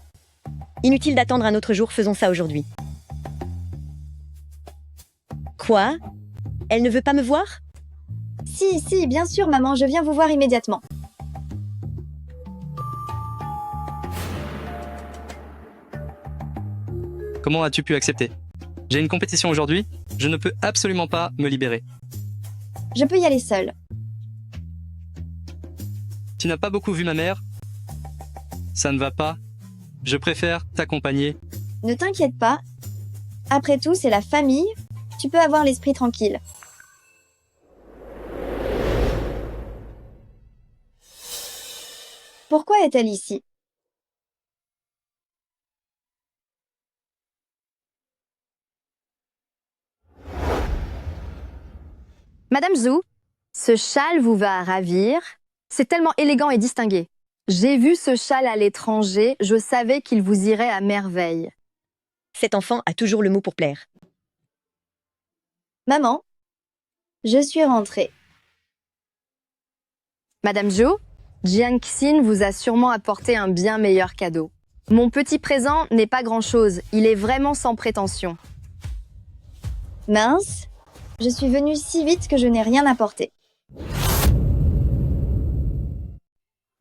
Inutile d'attendre un autre jour, faisons ça aujourd'hui. Quoi? Elle ne veut pas me voir? Si, bien sûr, maman, je viens vous voir immédiatement. Comment as-tu pu accepter? J'ai une compétition aujourd'hui, je ne peux absolument pas me libérer. Je peux y aller seule. Tu n'as pas beaucoup vu ma mère? Ça ne va pas. Je préfère t'accompagner. Ne t'inquiète pas. Après tout, c'est la famille. Tu peux avoir l'esprit tranquille. Pourquoi est-elle ici? Madame Zhu, ce châle vous va ravir. C'est tellement élégant et distingué. J'ai vu ce châle à l'étranger, je savais qu'il vous irait à merveille. Cet enfant a toujours le mot pour plaire. Maman, je suis rentrée. Madame Zhu, Jian Xin vous a sûrement apporté un bien meilleur cadeau. Mon petit présent n'est pas grand-chose, il est vraiment sans prétention. Mince, je suis venue si vite que je n'ai rien apporté.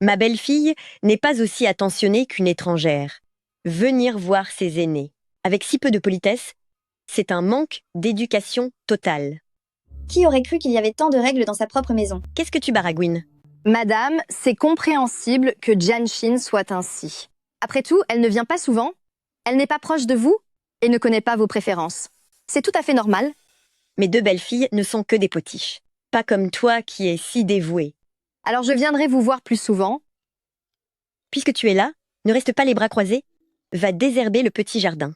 Ma belle-fille n'est pas aussi attentionnée qu'une étrangère. Venir voir ses aînés, avec si peu de politesse, c'est un manque d'éducation totale. Qui aurait cru qu'il y avait tant de règles dans sa propre maison? Qu'est-ce que tu baragouines? Madame, c'est compréhensible que Jianqin soit ainsi. Après tout, elle ne vient pas souvent, elle n'est pas proche de vous et ne connaît pas vos préférences. C'est tout à fait normal. Mes deux belles-filles ne sont que des potiches. Pas comme toi qui es si dévouée. Alors je viendrai vous voir plus souvent. Puisque tu es là, ne reste pas les bras croisés. Va désherber le petit jardin.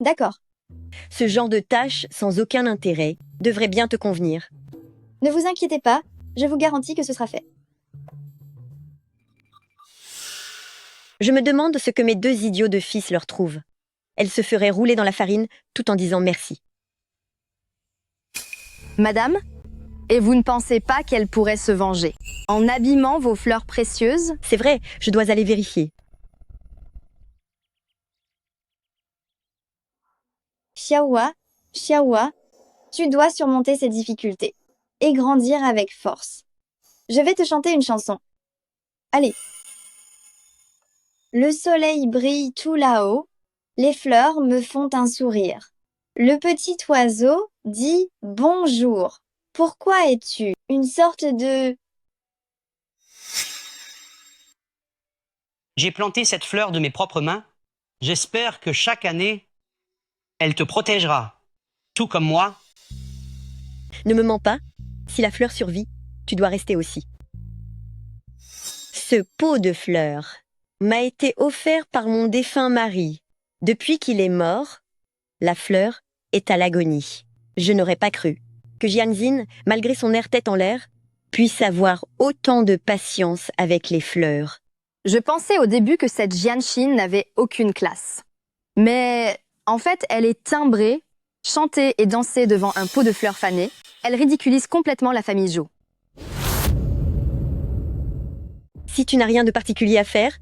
D'accord. Ce genre de tâche sans aucun intérêt devrait bien te convenir. Ne vous inquiétez pas, je vous garantis que ce sera fait. Je me demande ce que mes deux idiots de fils leur trouvent. Elles se feraient rouler dans la farine tout en disant merci. Madame, et vous ne pensez pas qu'elle pourrait se venger en abîmant vos fleurs précieuses? C'est vrai, je dois aller vérifier. Xiaohua, tu dois surmonter ces difficultés et grandir avec force. Je vais te chanter une chanson. Allez. Le soleil brille tout là-haut, les fleurs me font un sourire. Le petit oiseau dit bonjour. Pourquoi es-tu une sorte de... J'ai planté cette fleur de mes propres mains. J'espère que chaque année, elle te protégera, tout comme moi. Ne me mens pas, si la fleur survit, tu dois rester aussi. Ce pot de fleurs m'a été offert par mon défunt mari. Depuis qu'il est mort, la fleur est à l'agonie. Je n'aurais pas cru que Jianxin, malgré son air tête en l'air, puisse avoir autant de patience avec les fleurs. Je pensais au début que cette Jianxin n'avait aucune classe. Mais en fait, elle est timbrée, chanter et danser devant un pot de fleurs fanées. Elle ridiculise complètement la famille Zhou. Si tu n'as rien de particulier à faire,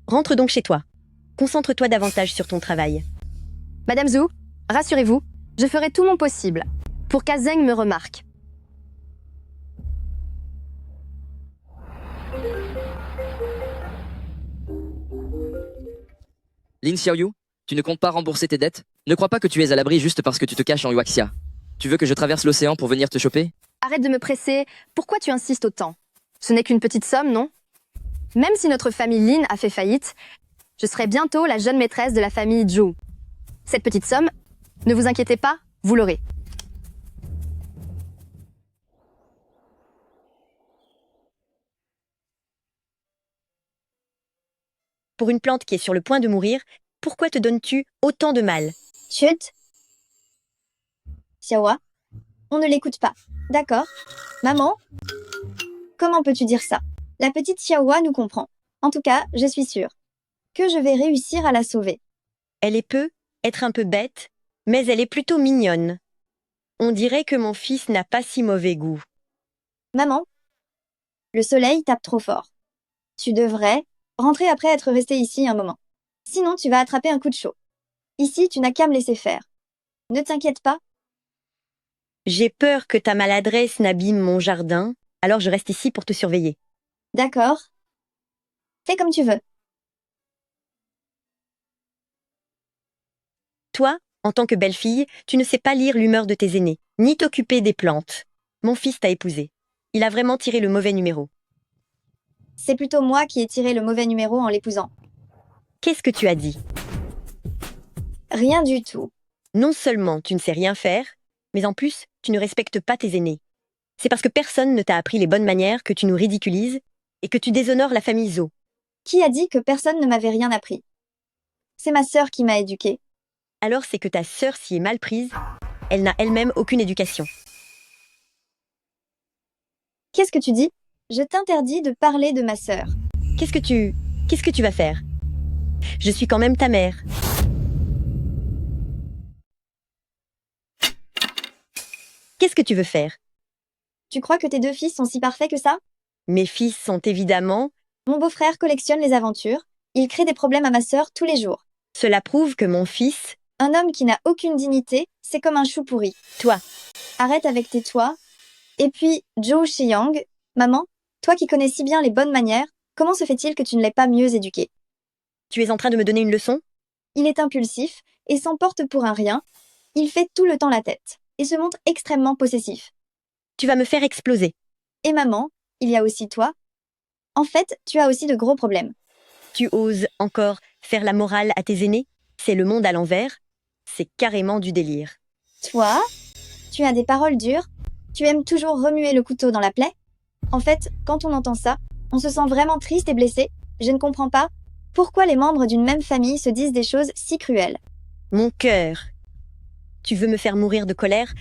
rentre donc chez toi. Concentre-toi davantage sur ton travail. Madame Zhu, rassurez-vous, je ferai tout mon possible pour qu'Azeng me remarque. Lin Xiaoyu, tu ne comptes pas rembourser tes dettes? Ne crois pas que tu es à l'abri juste parce que tu te caches en Huaxia. Tu veux que je traverse l'océan pour venir te choper? Arrête de me presser, pourquoi tu insistes autant? Ce n'est qu'une petite somme, non? Même si notre famille Lin a fait faillite, je serai bientôt la jeune maîtresse de la famille Zhu. Cette petite somme, ne vous inquiétez pas, vous l'aurez. Pour une plante qui est sur le point de mourir, pourquoi te donnes-tu autant de mal? Chut. Xiaohua, on ne l'écoute pas. D'accord. Maman? Comment peux-tu dire ça? La petite Xiaohua nous comprend. En tout cas, je suis sûre que je vais réussir à la sauver. Elle peut être un peu bête, mais elle est plutôt mignonne. On dirait que mon fils n'a pas si mauvais goût. Maman? Le soleil tape trop fort. Tu devrais rentrer après être resté ici un moment. Sinon, tu vas attraper un coup de chaud. Ici, tu n'as qu'à me laisser faire. Ne t'inquiète pas. J'ai peur que ta maladresse n'abîme mon jardin, alors je reste ici pour te surveiller. D'accord. Fais comme tu veux. Toi, en tant que belle-fille, tu ne sais pas lire l'humeur de tes aînés, ni t'occuper des plantes. Mon fils t'a épousé. Il a vraiment tiré le mauvais numéro. C'est plutôt moi qui ai tiré le mauvais numéro en l'épousant. Qu'est-ce que tu as dit? Rien du tout. Non seulement tu ne sais rien faire, mais en plus, tu ne respectes pas tes aînés. C'est parce que personne ne t'a appris les bonnes manières que tu nous ridiculises et que tu déshonores la famille Zhou. Qui a dit que personne ne m'avait rien appris? C'est ma sœur qui m'a éduquée. Alors c'est que ta sœur s'y est mal prise. Elle n'a elle-même aucune éducation. Qu'est-ce que tu dis? Je t'interdis de parler de ma sœur. Qu'est-ce que tu vas faire? Je suis quand même ta mère. Qu'est-ce que tu veux faire? Tu crois que tes deux fils sont si parfaits que ça? Mes fils sont évidemment... Mon beau-frère collectionne les aventures. Il crée des problèmes à ma sœur tous les jours. Cela prouve que mon fils... Un homme qui n'a aucune dignité, c'est comme un chou pourri. Toi. Arrête avec tes toits. Et puis, Zhou Shiyang, maman, toi qui connais si bien les bonnes manières, comment se fait-il que tu ne l'aies pas mieux éduqué? Tu es en train de me donner une leçon? Il est impulsif et s'emporte pour un rien. Il fait tout le temps la tête et se montre extrêmement possessif. Tu vas me faire exploser. Et maman, il y a aussi toi. En fait, tu as aussi de gros problèmes. Tu oses encore faire la morale à tes aînés? C'est le monde à l'envers. C'est carrément du délire. Toi, tu as des paroles dures. Tu aimes toujours remuer le couteau dans la plaie. En fait, quand on entend ça, on se sent vraiment triste et blessé. Je ne comprends pas pourquoi les membres d'une même famille se disent des choses si cruelles. Mon cœur. Tu veux me faire mourir de colère?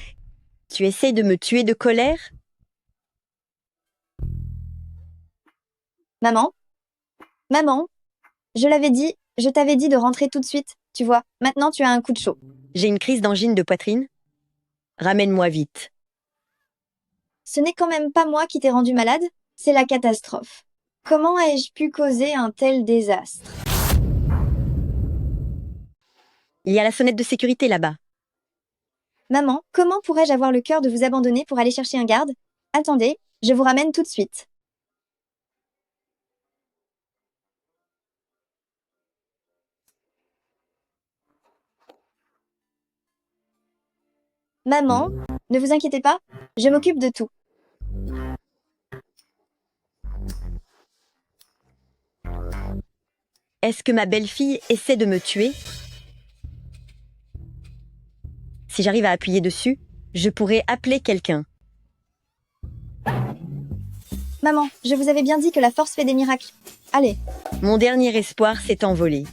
Tu essaies de me tuer de colère? Maman? Maman? Je t'avais dit de rentrer tout de suite. Tu vois, maintenant tu as un coup de chaud. J'ai une crise d'angine de poitrine. Ramène-moi vite. Ce n'est quand même pas moi qui t'ai rendu malade, c'est la catastrophe. Comment ai-je pu causer un tel désastre? Il y a la sonnette de sécurité là-bas. Maman, comment pourrais-je avoir le cœur de vous abandonner pour aller chercher un garde? Attendez, je vous ramène tout de suite. Maman, ne vous inquiétez pas, je m'occupe de tout. Est-ce que ma belle-fille essaie de me tuer? Si j'arrive à appuyer dessus, je pourrais appeler quelqu'un. Maman, je vous avais bien dit que la force fait des miracles. Allez. Mon dernier espoir s'est envolé.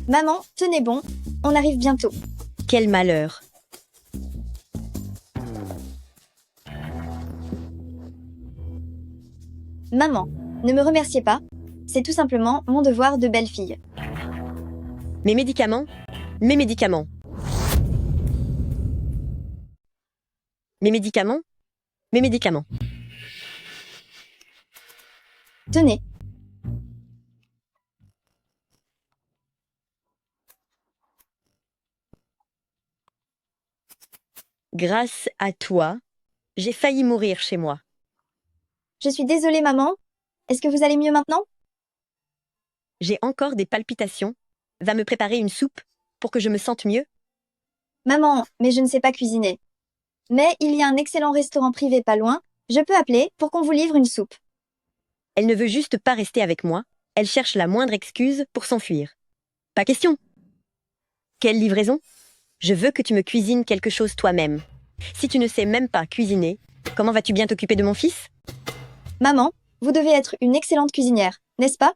Maman, tenez bon, on arrive bientôt. Quel malheur. Maman, ne me remerciez pas. C'est tout simplement mon devoir de belle-fille. Mes médicaments? Mes médicaments. Mes médicaments? Mes médicaments. Tenez. Grâce à toi, j'ai failli mourir chez moi. Je suis désolée, maman. Est-ce que vous allez mieux maintenant? J'ai encore des palpitations. Va me préparer une soupe pour que je me sente mieux. Maman, mais je ne sais pas cuisiner. Mais il y a un excellent restaurant privé pas loin. Je peux appeler pour qu'on vous livre une soupe. Elle ne veut juste pas rester avec moi. Elle cherche la moindre excuse pour s'enfuir. Pas question. Quelle livraison? Je veux que tu me cuisines quelque chose toi-même. Si tu ne sais même pas cuisiner, comment vas-tu bien t'occuper de mon fils? Maman, vous devez être une excellente cuisinière, n'est-ce pas?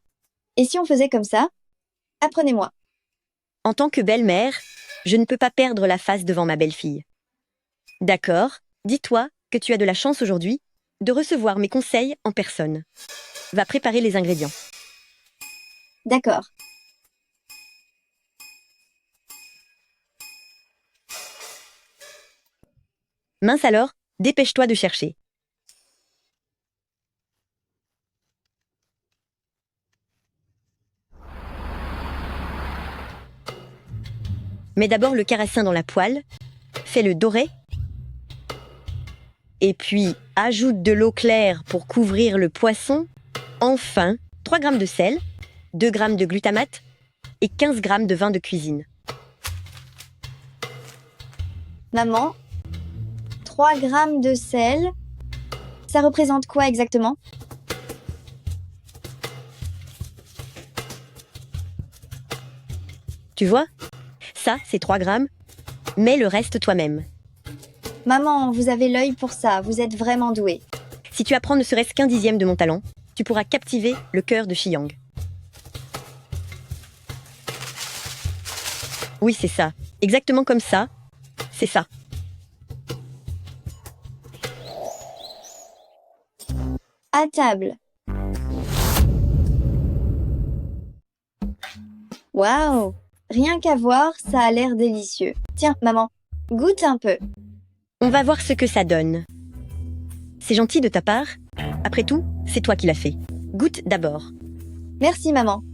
Et si on faisait comme ça? Apprenez-moi. En tant que belle-mère, je ne peux pas perdre la face devant ma belle-fille. D'accord, dis-toi que tu as de la chance aujourd'hui de recevoir mes conseils en personne. Va préparer les ingrédients. D'accord. Mince alors, dépêche-toi de chercher. Mets d'abord le carassin dans la poêle, fais-le dorer, et puis ajoute de l'eau claire pour couvrir le poisson. Enfin, 3 g de sel, 2 g de glutamate et 15 g de vin de cuisine. Maman, 3 grammes de sel, ça représente quoi exactement? Tu vois? Ça, c'est 3 grammes. Mets le reste toi-même. Maman, vous avez l'œil pour ça, vous êtes vraiment douée. Si tu apprends ne serait-ce qu'un dixième de mon talent, tu pourras captiver le cœur de Shiyang. Oui, c'est ça. Exactement comme ça. C'est ça. À table. Waouh! Rien qu'à voir, ça a l'air délicieux. Tiens, maman, goûte un peu. On va voir ce que ça donne. C'est gentil de ta part. Après tout, c'est toi qui l'as fait. Goûte d'abord. Merci, maman.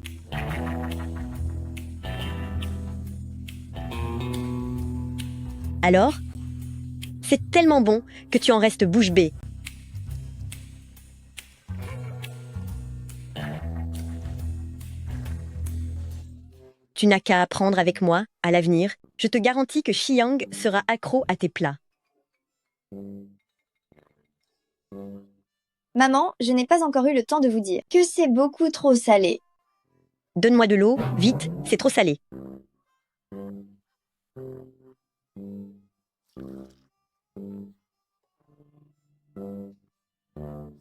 Alors? C'est tellement bon que tu en restes bouche bée. Tu n'as qu'à apprendre avec moi, à l'avenir. Je te garantis que Shiyang sera accro à tes plats. Maman, je n'ai pas encore eu le temps de vous dire que c'est beaucoup trop salé. Donne-moi de l'eau, vite, c'est trop salé.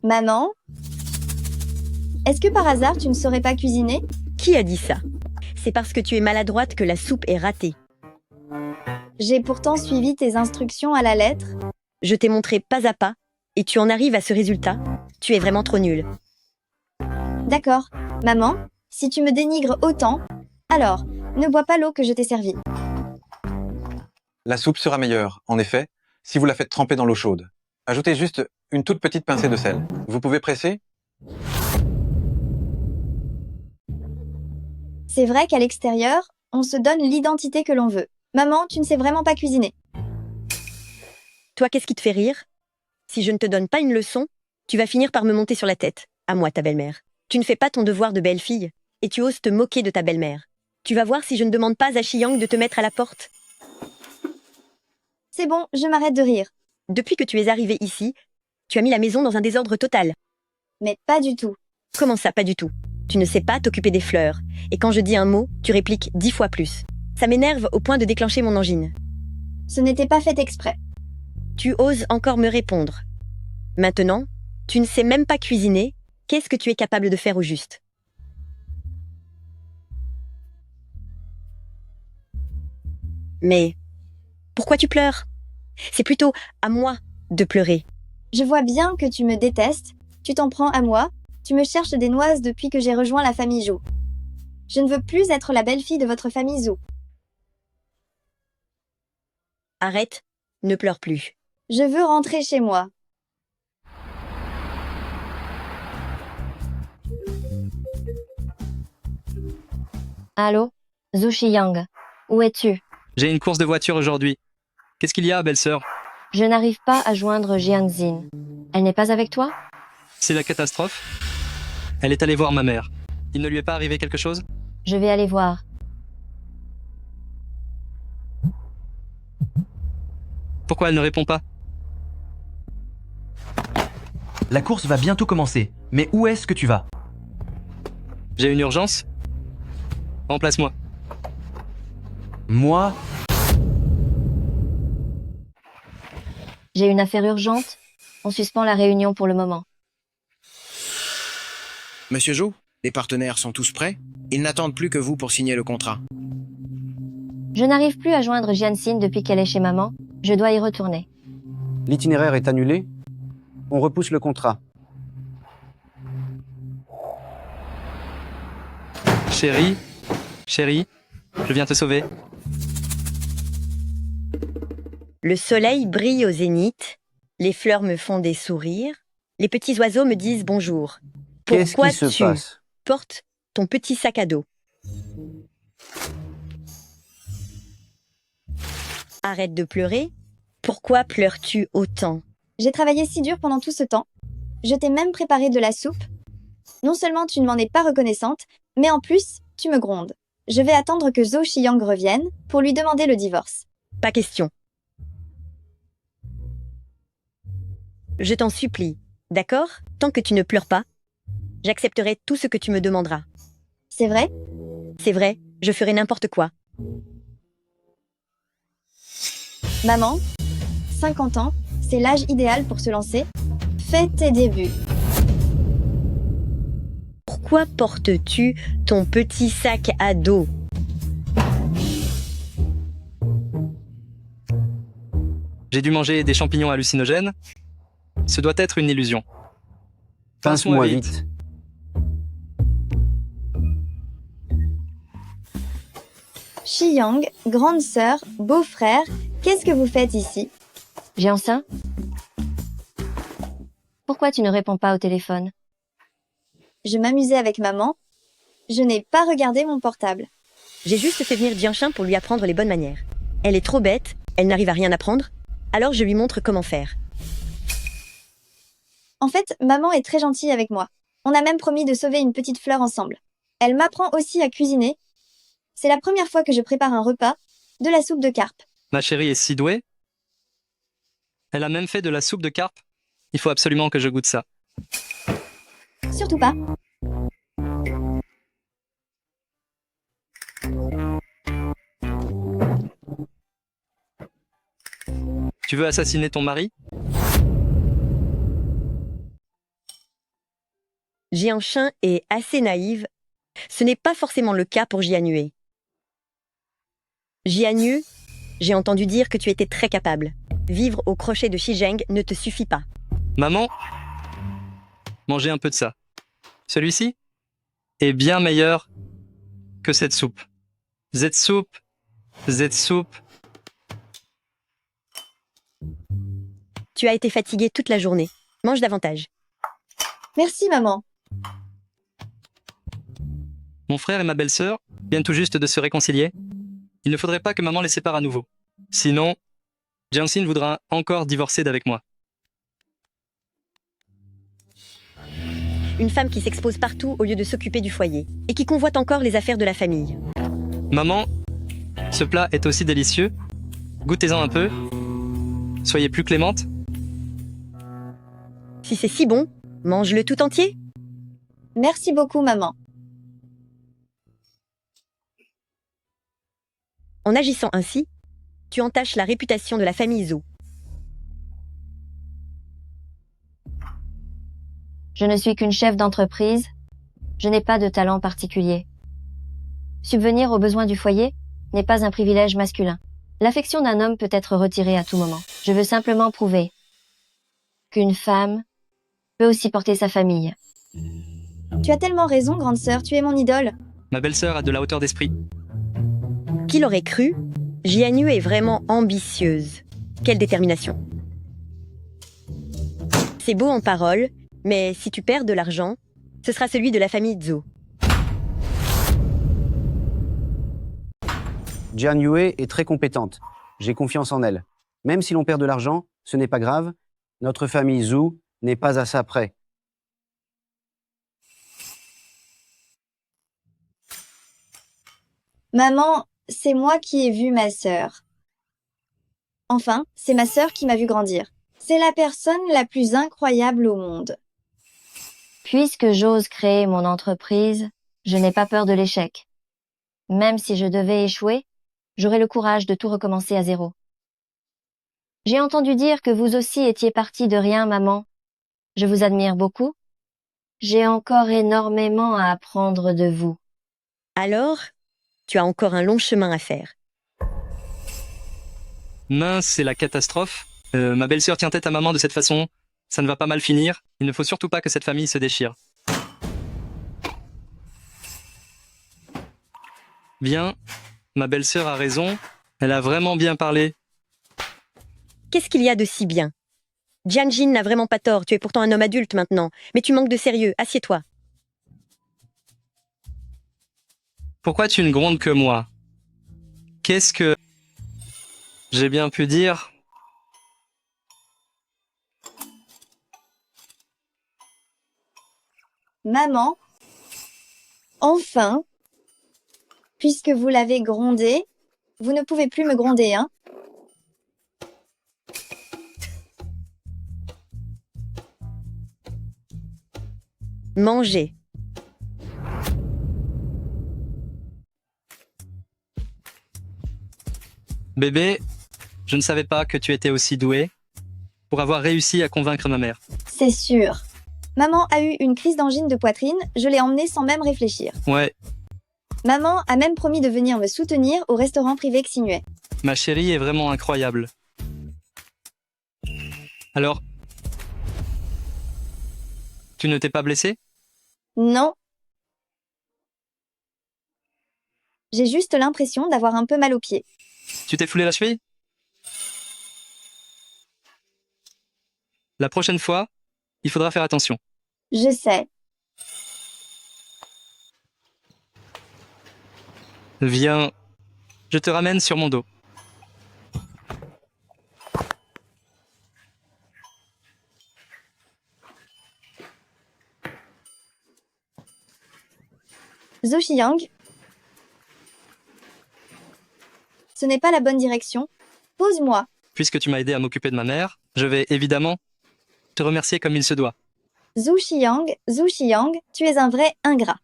Maman? Est-ce que par hasard tu ne saurais pas cuisiner? Qui a dit ça? C'est parce que tu es maladroite que la soupe est ratée. J'ai pourtant suivi tes instructions à la lettre. Je t'ai montré pas à pas, et tu en arrives à ce résultat. Tu es vraiment trop nulle. D'accord. Maman, si tu me dénigres autant, alors, ne bois pas l'eau que je t'ai servie. La soupe sera meilleure, en effet, si vous la faites tremper dans l'eau chaude. Ajoutez juste une toute petite pincée de sel. Vous pouvez presser? C'est vrai qu'à l'extérieur, on se donne l'identité que l'on veut. Maman, tu ne sais vraiment pas cuisiner. Toi, qu'est-ce qui te fait rire? Si je ne te donne pas une leçon, tu vas finir par me monter sur la tête. À moi, ta belle-mère. Tu ne fais pas ton devoir de belle-fille, et tu oses te moquer de ta belle-mère. Tu vas voir si je ne demande pas à Shiyang de te mettre à la porte. C'est bon, je m'arrête de rire. Depuis que tu es arrivé ici, tu as mis la maison dans un désordre total. Mais pas du tout. Comment ça, pas du tout? Tu ne sais pas t'occuper des fleurs, et quand je dis un mot, tu répliques 10 fois plus. Ça m'énerve au point de déclencher mon angine. Ce n'était pas fait exprès. Tu oses encore me répondre. Maintenant, tu ne sais même pas cuisiner, qu'est-ce que tu es capable de faire au juste? Mais pourquoi tu pleures? C'est plutôt à moi de pleurer. Je vois bien que tu me détestes, tu t'en prends à moi, tu me cherches des noises depuis que j'ai rejoint la famille Zhou. Je ne veux plus être la belle-fille de votre famille Zhou. Arrête, ne pleure plus. Je veux rentrer chez moi. Allô? Zhu Shiyang, où es-tu? J'ai une course de voiture aujourd'hui. Qu'est-ce qu'il y a, belle-sœur? Je n'arrive pas à joindre Jianxin. Elle n'est pas avec toi? C'est la catastrophe. Elle est allée voir ma mère. Il ne lui est pas arrivé quelque chose? Je vais aller voir. Pourquoi elle ne répond pas? La course va bientôt commencer. Mais où est-ce que tu vas? J'ai une urgence? Remplace-moi. Moi? J'ai une affaire urgente. On suspend la réunion pour le moment. Monsieur Zhou, les partenaires sont tous prêts? Ils n'attendent plus que vous pour signer le contrat. Je n'arrive plus à joindre Jianxin depuis qu'elle est chez maman. Je dois y retourner. L'itinéraire est annulé. On repousse le contrat. Chérie, je viens te sauver. Le soleil brille au zénith, les fleurs me font des sourires, les petits oiseaux me disent bonjour. Qu'est-ce Pourquoi qui se tu passe? portes ton petit sac à dos? Arrête de pleurer. Pourquoi pleures-tu autant? J'ai travaillé si dur pendant tout ce temps. Je t'ai même préparé de la soupe. Non seulement tu ne m'en es pas reconnaissante, mais en plus, tu me grondes. Je vais attendre que Zhou Xiang revienne pour lui demander le divorce. Pas question. Je t'en supplie, d'accord? Tant que tu ne pleures pas, j'accepterai tout ce que tu me demanderas. C'est vrai? C'est vrai, je ferai n'importe quoi. Maman, 50 ans, c'est l'âge idéal pour se lancer. Fais tes débuts. Pourquoi portes-tu ton petit sac à dos? J'ai dû manger des champignons hallucinogènes. Ce doit être une illusion. Pince-moi vite. Xiyang, grande sœur, beau-frère, qu'est-ce que vous faites ici? Jianxin? Pourquoi tu ne réponds pas au téléphone? Je m'amusais avec maman. Je n'ai pas regardé mon portable. J'ai juste fait venir Jianxin pour lui apprendre les bonnes manières. Elle est trop bête, elle n'arrive à rien apprendre, alors je lui montre comment faire. En fait, maman est très gentille avec moi. On a même promis de sauver une petite fleur ensemble. Elle m'apprend aussi à cuisiner. C'est la première fois que je prépare un repas, de la soupe de carpe. Ma chérie est si douée. Elle a même fait de la soupe de carpe. Il faut absolument que je goûte ça. Surtout pas. Tu veux assassiner ton mari? Jianxin est assez naïve. Ce n'est pas forcément le cas pour Jianyue. Jianyue, j'ai entendu dire que tu étais très capable. Vivre au crochet de Xizheng ne te suffit pas. Maman, mangez un peu de ça. Celui-ci est bien meilleur que cette soupe. Z-soup. Tu as été fatigué toute la journée. Mange davantage. Merci, maman. Mon frère et ma belle-sœur viennent tout juste de se réconcilier. Il ne faudrait pas que maman les sépare à nouveau. Sinon, Jianxin voudra encore divorcer d'avec moi. Une femme qui s'expose partout au lieu de s'occuper du foyer et qui convoite encore les affaires de la famille. Maman, ce plat est aussi délicieux. Goûtez-en un peu. Soyez plus clémente. Si c'est si bon, mange-le tout entier. Merci beaucoup, maman. En agissant ainsi, tu entaches la réputation de la famille Zhou. Je ne suis qu'une chef d'entreprise. Je n'ai pas de talent particulier. Subvenir aux besoins du foyer n'est pas un privilège masculin. L'affection d'un homme peut être retirée à tout moment. Je veux simplement prouver qu'une femme peut aussi porter sa famille. Tu as tellement raison, grande sœur, tu es mon idole. Ma belle-sœur a de la hauteur d'esprit. Qui l'aurait cru? Jianyue est vraiment ambitieuse. Quelle détermination. C'est beau en parole, mais si tu perds de l'argent, ce sera celui de la famille Zhou. Jianyue est très compétente. J'ai confiance en elle. Même si l'on perd de l'argent, Ce n'est pas grave, notre famille Zhu n'est pas à ça près. Maman, c'est moi qui ai vu ma sœur. Enfin, c'est ma sœur qui m'a vu grandir. C'est la personne la plus incroyable au monde. Puisque j'ose créer mon entreprise, je n'ai pas peur de l'échec. Même si je devais échouer, j'aurai le courage de tout recommencer à zéro. J'ai entendu dire que vous aussi étiez partie de rien, maman. Je vous admire beaucoup. J'ai encore énormément à apprendre de vous. Alors, tu as encore un long chemin à faire. Mince, c'est la catastrophe. Ma belle-sœur tient tête à maman de cette façon. Ça ne va pas mal finir. Il ne faut surtout pas que cette famille se déchire. Bien, ma belle-sœur a raison. Elle a vraiment bien parlé. Qu'est-ce qu'il y a de si bien? Jianjin n'a vraiment pas tort, tu es pourtant un homme adulte maintenant. Mais tu manques de sérieux, assieds-toi. Pourquoi tu ne grondes que moi? Qu'est-ce que... J'ai bien pu dire... Maman, enfin, puisque vous l'avez grondé, vous ne pouvez plus me gronder, hein? Manger. Bébé, je ne savais pas que tu étais aussi doué pour avoir réussi à convaincre ma mère. C'est sûr. Maman a eu une crise d'angine de poitrine, je l'ai emmenée sans même réfléchir. Ouais, Maman a même promis de venir me soutenir au restaurant privé Xinhue. ma chérie est vraiment incroyable. Alors, tu ne t'es pas blessé? Non. J'ai juste l'impression d'avoir un peu mal aux pieds. Tu t'es foulé la cheville? La prochaine fois, il faudra faire attention. Je sais. Viens, je te ramène sur mon dos. Zhou Xiang, ce n'est pas la bonne direction. Pose-moi. Puisque tu m'as aidé à m'occuper de ma mère, je vais évidemment te remercier comme il se doit. Zhou Xiang, tu es un vrai ingrat.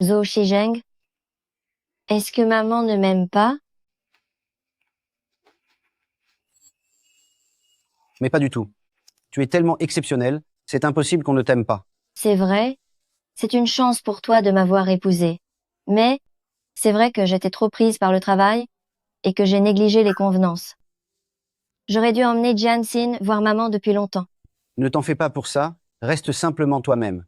Zhou Shizheng, est-ce que maman ne m'aime pas? Mais pas du tout. Tu es tellement exceptionnel, c'est impossible qu'on ne t'aime pas. C'est vrai, c'est une chance pour toi de m'avoir épousée. Mais c'est vrai que j'étais trop prise par le travail et que j'ai négligé les convenances. J'aurais dû emmener Jianxin voir maman depuis longtemps. Ne t'en fais pas pour ça, reste simplement toi-même.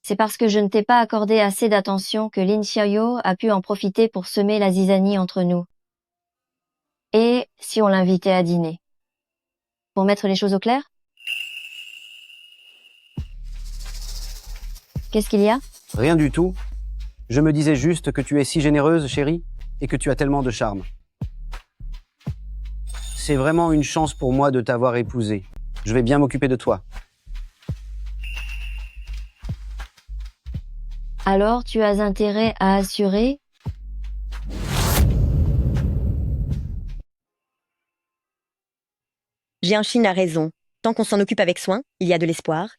C'est parce que je ne t'ai pas accordé assez d'attention que Lin Xiaoyo a pu en profiter pour semer la zizanie entre nous. Et si on l'invitait à dîner? Pour mettre les choses au clair? Qu'est-ce qu'il y a? Rien du tout. Je me disais juste que tu es si généreuse, chérie, et que tu as tellement de charme. C'est vraiment une chance pour moi de t'avoir épousée. Je vais bien m'occuper de toi. Alors tu as intérêt à assurer? Jianxin a raison. Tant qu'on s'en occupe avec soin, il y a de l'espoir.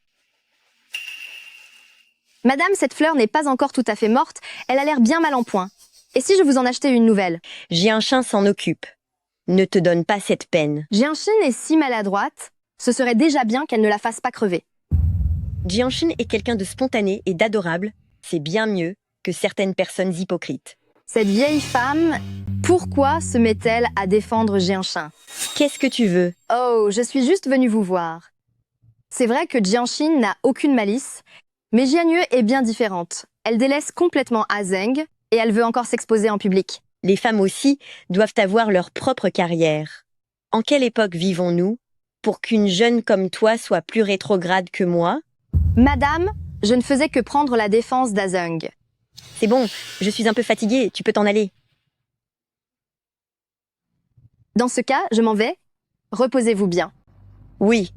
Madame, cette fleur n'est pas encore tout à fait morte, elle a l'air bien mal en point. Et si je vous en achetais une nouvelle? Jianxin s'en occupe. Ne te donne pas cette peine. Jianxin est si maladroite, ce serait déjà bien qu'elle ne la fasse pas crever. Jianxin est quelqu'un de spontané et d'adorable. C'est bien mieux que certaines personnes hypocrites. Cette vieille femme, pourquoi se met-elle à défendre Jianxin? Qu'est-ce que tu veux? Oh, je suis juste venue vous voir. C'est vrai que Jianxin n'a aucune malice, mais Jianyue est bien différente. Elle délaisse complètement Ah Zeng et elle veut encore s'exposer en public. Les femmes aussi doivent avoir leur propre carrière. En quelle époque vivons-nous pour qu'une jeune comme toi soit plus rétrograde que moi? Madame, Je ne faisais que prendre la défense d'Azung. C'est bon, je suis un peu fatiguée, tu peux t'en aller. Dans ce cas, je m'en vais. Reposez-vous bien. Oui.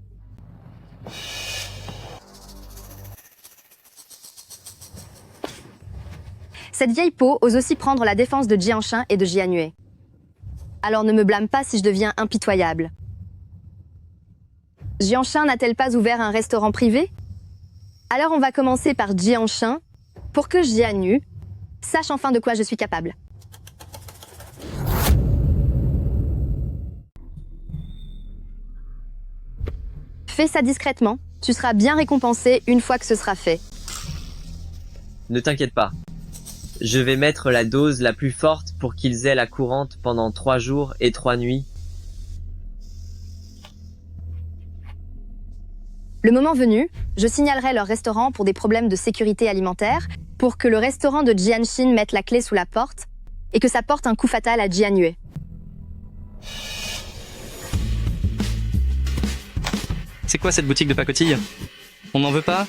Cette vieille peau ose aussi prendre la défense de Jianshin et de Jianyue. Alors ne me blâme pas si je deviens impitoyable. Jianshin n'a-t-elle pas ouvert un restaurant privé? Alors on va commencer par Jianshin pour que Jianyue sache enfin de quoi je suis capable. Fais ça discrètement, tu seras bien récompensé une fois que ce sera fait. Ne t'inquiète pas. Je vais mettre la dose la plus forte pour qu'ils aient la courante pendant 3 jours et 3 nuits. Le moment venu, je signalerai leur restaurant pour des problèmes de sécurité alimentaire, pour que le restaurant de Jianshin mette la clé sous la porte et que ça porte un coup fatal à Jianyue. C'est quoi cette boutique de pacotille? On n'en veut pas?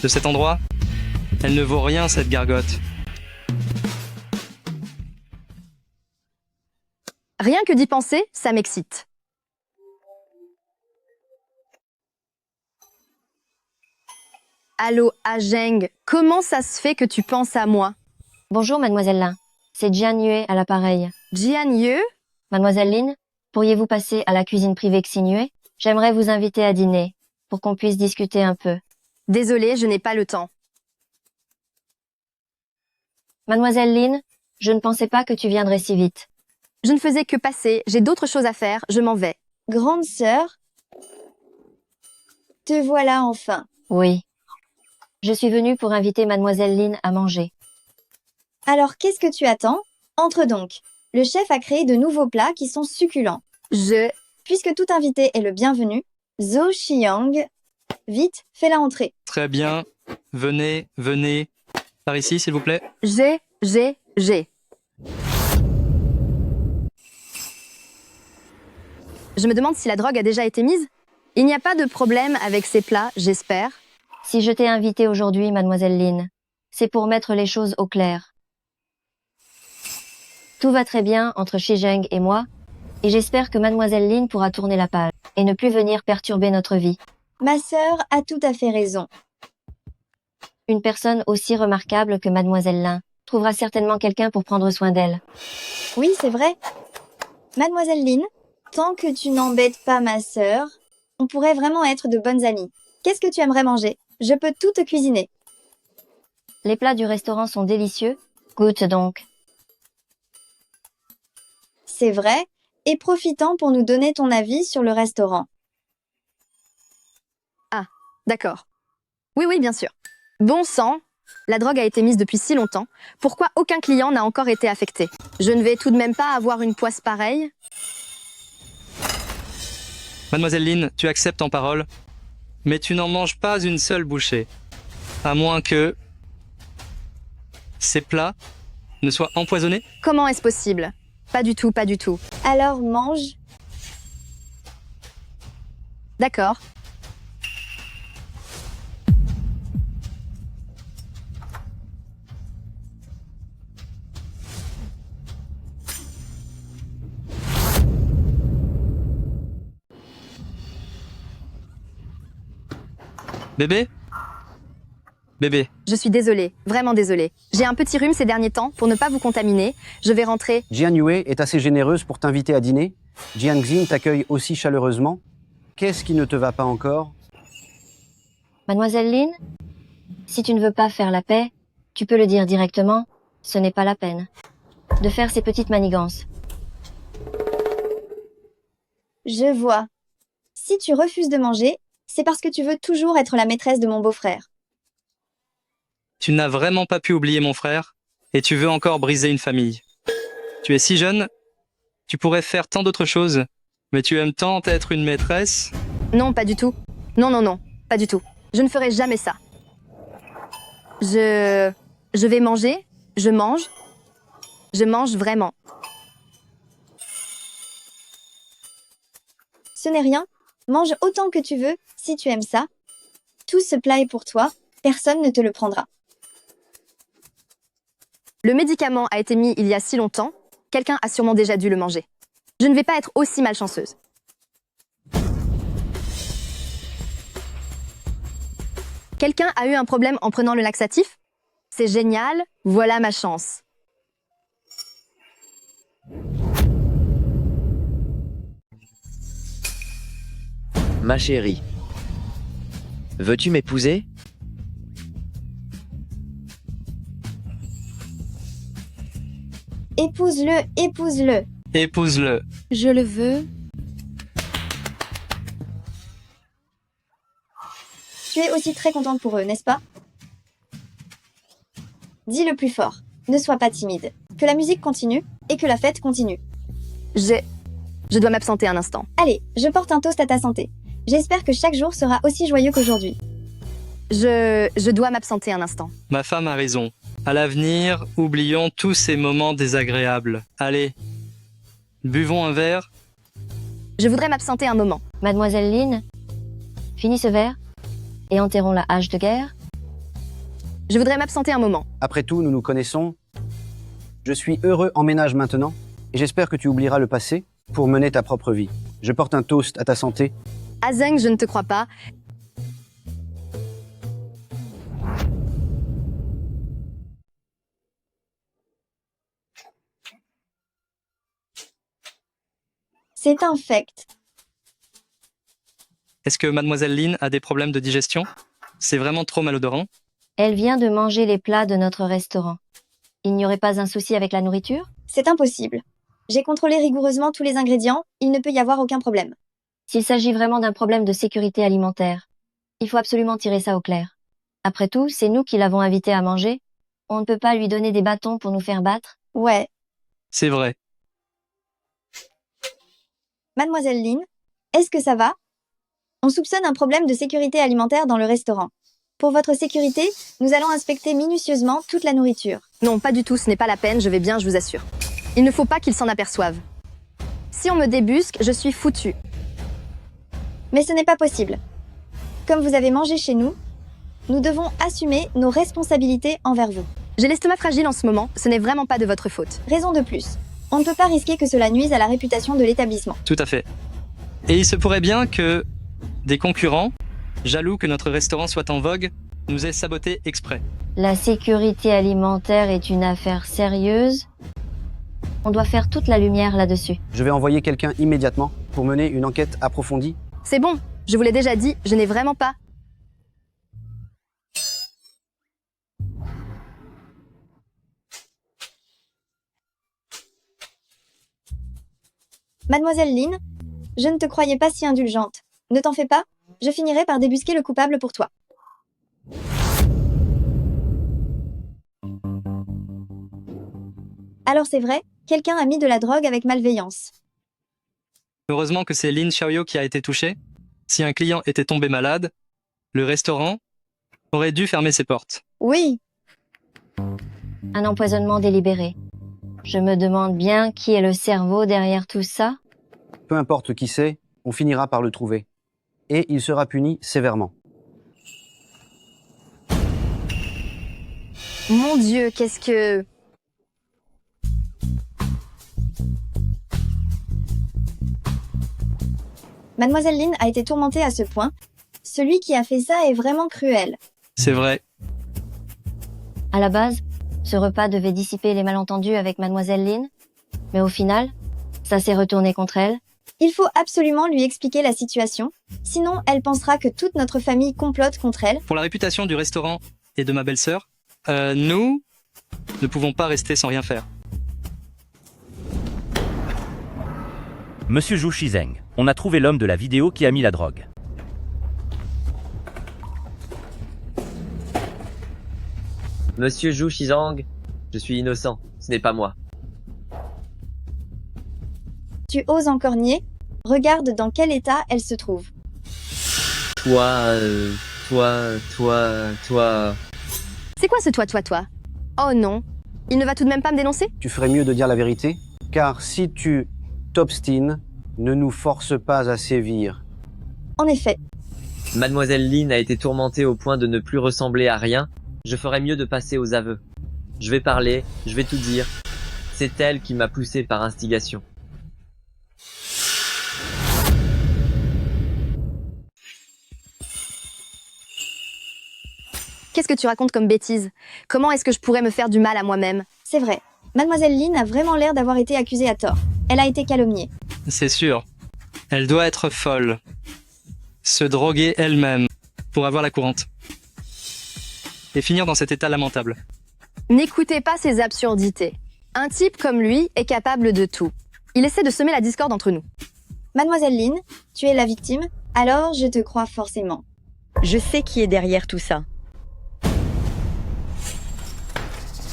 De cet endroit? Elle ne vaut rien, cette gargote. Rien que d'y penser, ça m'excite. Allô, Azeng, comment ça se fait que tu penses à moi? Bonjour, mademoiselle Lin. C'est Jianyue à l'appareil. Jianyue? Mademoiselle Lin, pourriez-vous passer à la cuisine privée Xinue? J'aimerais vous inviter à dîner, pour qu'on puisse discuter un peu. Désolée, je n'ai pas le temps. Mademoiselle Lin, je ne pensais pas que tu viendrais si vite. Je ne faisais que passer, j'ai d'autres choses à faire, je m'en vais. Grande sœur, te voilà enfin. Oui. Je suis venue pour inviter mademoiselle Lin à manger. Alors qu'est-ce que tu attends? Entre donc. Le chef a créé de nouveaux plats qui sont succulents. Puisque tout invité est le bienvenu, Zhou Xiang, vite, fais-la entrer. Très bien. Venez, venez. Par ici, s'il vous plaît. J'ai. Je me demande si la drogue a déjà été mise. Il n'y a pas de problème avec ces plats, j'espère. Si je t'ai invitée aujourd'hui, mademoiselle Lin, c'est pour mettre les choses au clair. Tout va très bien entre Shizheng et moi, et j'espère que mademoiselle Lin pourra tourner la page et ne plus venir perturber notre vie. Ma sœur a tout à fait raison. Une personne aussi remarquable que mademoiselle Lin trouvera certainement quelqu'un pour prendre soin d'elle. Oui, c'est vrai. Mademoiselle Lin, tant que tu n'embêtes pas ma sœur, on pourrait vraiment être de bonnes amies. Qu'est-ce que tu aimerais manger? Je peux tout te cuisiner. Les plats du restaurant sont délicieux. Goûte donc. C'est vrai, et profitant pour nous donner ton avis sur le restaurant. Ah, d'accord. Oui, bien sûr. Bon sang, la drogue a été mise depuis si longtemps. Pourquoi aucun client n'a encore été affecté? Je ne vais tout de même pas avoir une poisse pareille. Mademoiselle Lin, tu acceptes en parole, mais tu n'en manges pas une seule bouchée. À moins que ces plats ne soient empoisonnés? Comment est-ce possible? Pas du tout, pas du tout. Alors mange. D'accord. Bébé? Bébé. Je suis désolée, vraiment désolée. J'ai un petit rhume ces derniers temps, pour ne pas vous contaminer. Je vais rentrer. Jianyue est assez généreuse pour t'inviter à dîner. Jiangxin t'accueille aussi chaleureusement. Qu'est-ce qui ne te va pas encore? Mademoiselle Lin, si tu ne veux pas faire la paix, tu peux le dire directement, ce n'est pas la peine de faire ces petites manigances. Je vois. Si tu refuses de manger, c'est parce que tu veux toujours être la maîtresse de mon beau-frère. Tu n'as vraiment pas pu oublier mon frère, et tu veux encore briser une famille. Tu es si jeune, tu pourrais faire tant d'autres choses, mais tu aimes tant être une maîtresse. Non, pas du tout. Non, pas du tout. Je ne ferai jamais ça. Je vais manger, je mange vraiment. Ce n'est rien. Mange autant que tu veux, si tu aimes ça. Tout ce plat est pour toi. Personne ne te le prendra. Le médicament a été mis il y a si longtemps, quelqu'un a sûrement déjà dû le manger. Je ne vais pas être aussi malchanceuse. Quelqu'un a eu un problème en prenant le laxatif? C'est génial, voilà ma chance. Ma chérie, veux-tu m'épouser? Épouse-le, épouse-le. Épouse-le. Je le veux. Tu es aussi très contente pour eux, n'est-ce pas? Dis le plus fort. Ne sois pas timide. Que la musique continue et que la fête continue. Je dois m'absenter un instant. Allez, je porte un toast à ta santé. J'espère que chaque jour sera aussi joyeux qu'aujourd'hui. Je dois m'absenter un instant. Ma femme a raison. À l'avenir, oublions tous ces moments désagréables. Allez, buvons un verre. Je voudrais m'absenter un moment. Mademoiselle Lynn, finis ce verre et enterrons la hache de guerre. Je voudrais m'absenter un moment. Après tout, nous nous connaissons. Je suis heureux en ménage maintenant et j'espère que tu oublieras le passé pour mener ta propre vie. Je porte un toast à ta santé. Azeng, je ne te crois pas. C'est infect. Est-ce que Mademoiselle Lynn a des problèmes de digestion? C'est vraiment trop malodorant. Elle vient de manger les plats de notre restaurant. Il n'y aurait pas un souci avec la nourriture? C'est impossible. J'ai contrôlé rigoureusement tous les ingrédients, il ne peut y avoir aucun problème. S'il s'agit vraiment d'un problème de sécurité alimentaire, il faut absolument tirer ça au clair. Après tout, c'est nous qui l'avons invité à manger. On ne peut pas lui donner des bâtons pour nous faire battre. Ouais. C'est vrai. Mademoiselle Lynn, est-ce que ça va? On soupçonne un problème de sécurité alimentaire dans le restaurant. Pour votre sécurité, nous allons inspecter minutieusement toute la nourriture. Non, pas du tout, ce n'est pas la peine, je vais bien, je vous assure. Il ne faut pas qu'ils s'en aperçoivent. Si on me débusque, je suis foutue. Mais ce n'est pas possible. Comme vous avez mangé chez nous, nous devons assumer nos responsabilités envers vous. J'ai l'estomac fragile en ce moment, ce n'est vraiment pas de votre faute. Raison de plus. On ne peut pas risquer que cela nuise à la réputation de l'établissement. Tout à fait. Et il se pourrait bien que des concurrents, jaloux que notre restaurant soit en vogue, nous aient saboté exprès. La sécurité alimentaire est une affaire sérieuse. On doit faire toute la lumière là-dessus. Je vais envoyer quelqu'un immédiatement pour mener une enquête approfondie. C'est bon, je vous l'ai déjà dit, je n'ai vraiment pas. Mademoiselle Lynn, je ne te croyais pas si indulgente. Ne t'en fais pas, je finirai par débusquer le coupable pour toi. Alors c'est vrai, quelqu'un a mis de la drogue avec malveillance. Heureusement que c'est Lin Xiaoyo qui a été touché. Si un client était tombé malade, le restaurant aurait dû fermer ses portes. Oui. Un empoisonnement délibéré. Je me demande bien qui est le cerveau derrière tout ça. Peu importe qui c'est, on finira par le trouver. Et il sera puni sévèrement. Mon Dieu, qu'est-ce que... Mademoiselle Lynn a été tourmentée à ce point. Celui qui a fait ça est vraiment cruel. C'est vrai. À la base, ce repas devait dissiper les malentendus avec Mademoiselle Lynn, mais au final, ça s'est retourné contre elle. Il faut absolument lui expliquer la situation, sinon elle pensera que toute notre famille complote contre elle. Pour la réputation du restaurant et de ma belle-sœur, nous ne pouvons pas rester sans rien faire. Monsieur Zhu Shizeng, on a trouvé l'homme de la vidéo qui a mis la drogue. Monsieur Zhu Shizang, je suis innocent, ce n'est pas moi. Tu oses encore nier? Regarde dans quel état elle se trouve. Toi... C'est quoi ce toi? Oh non, il ne va tout de même pas me dénoncer? Tu ferais mieux de dire la vérité, car si tu t'obstines, ne nous force pas à sévir. En effet, Mademoiselle Lynn a été tourmentée au point de ne plus ressembler à rien. Je ferais mieux de passer aux aveux. Je vais parler, je vais tout dire. C'est elle qui m'a poussé par instigation. Qu'est-ce que tu racontes comme bêtise? Comment est-ce que je pourrais me faire du mal à moi-même? C'est vrai. Mademoiselle Lynn a vraiment l'air d'avoir été accusée à tort. Elle a été calomniée. C'est sûr. Elle doit être folle. Se droguer elle-même pour avoir la courante. Et finir dans cet état lamentable. N'écoutez pas ces absurdités. Un type comme lui est capable de tout. Il essaie de semer la discorde entre nous. Mademoiselle Lynn, tu es la victime, alors je te crois forcément. Je sais qui est derrière tout ça.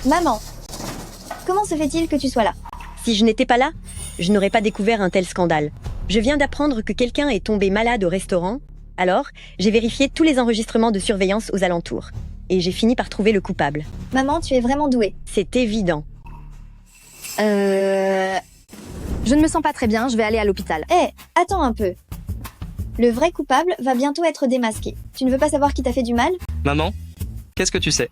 Maman, comment se fait-il que tu sois là? Si je n'étais pas là, je n'aurais pas découvert un tel scandale. Je viens d'apprendre que quelqu'un est tombé malade au restaurant, alors j'ai vérifié tous les enregistrements de surveillance aux alentours. Et j'ai fini par trouver le coupable. Maman, tu es vraiment douée. C'est évident. Je ne me sens pas très bien, je vais aller à l'hôpital. Attends un peu. Le vrai coupable va bientôt être démasqué. Tu ne veux pas savoir qui t'a fait du mal? Maman, qu'est-ce que tu sais?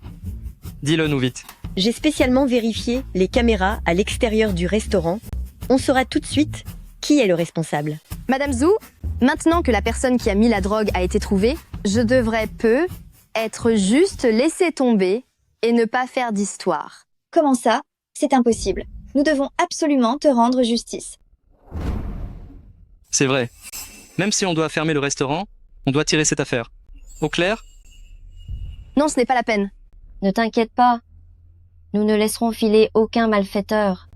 Dis-le nous vite. J'ai spécialement vérifié les caméras à l'extérieur du restaurant. On saura tout de suite qui est le responsable. Madame Zhu, maintenant que la personne qui a mis la drogue a été trouvée, je devrais être juste laissée tomber et ne pas faire d'histoire. Comment ça? C'est impossible. Nous devons absolument te rendre justice. C'est vrai. Même si on doit fermer le restaurant, on doit tirer cette affaire. Au clair? Non, ce n'est pas la peine. Ne t'inquiète pas. Nous ne laisserons filer aucun malfaiteur.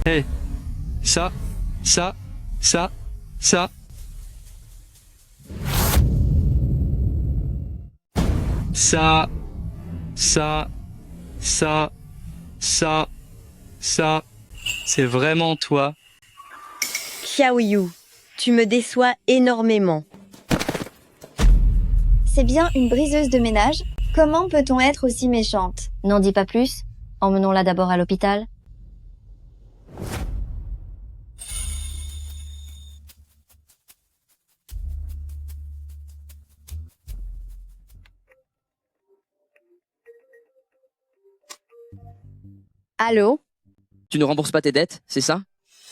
Hé, ça. Ça. Ça. Ça. C'est vraiment toi. Xiaoyu, tu me déçois énormément. C'est bien une briseuse de ménage. Comment peut-on être aussi méchante? N'en dis pas plus. Emmenons-la d'abord à l'hôpital. Allô? Tu ne rembourses pas tes dettes, c'est ça?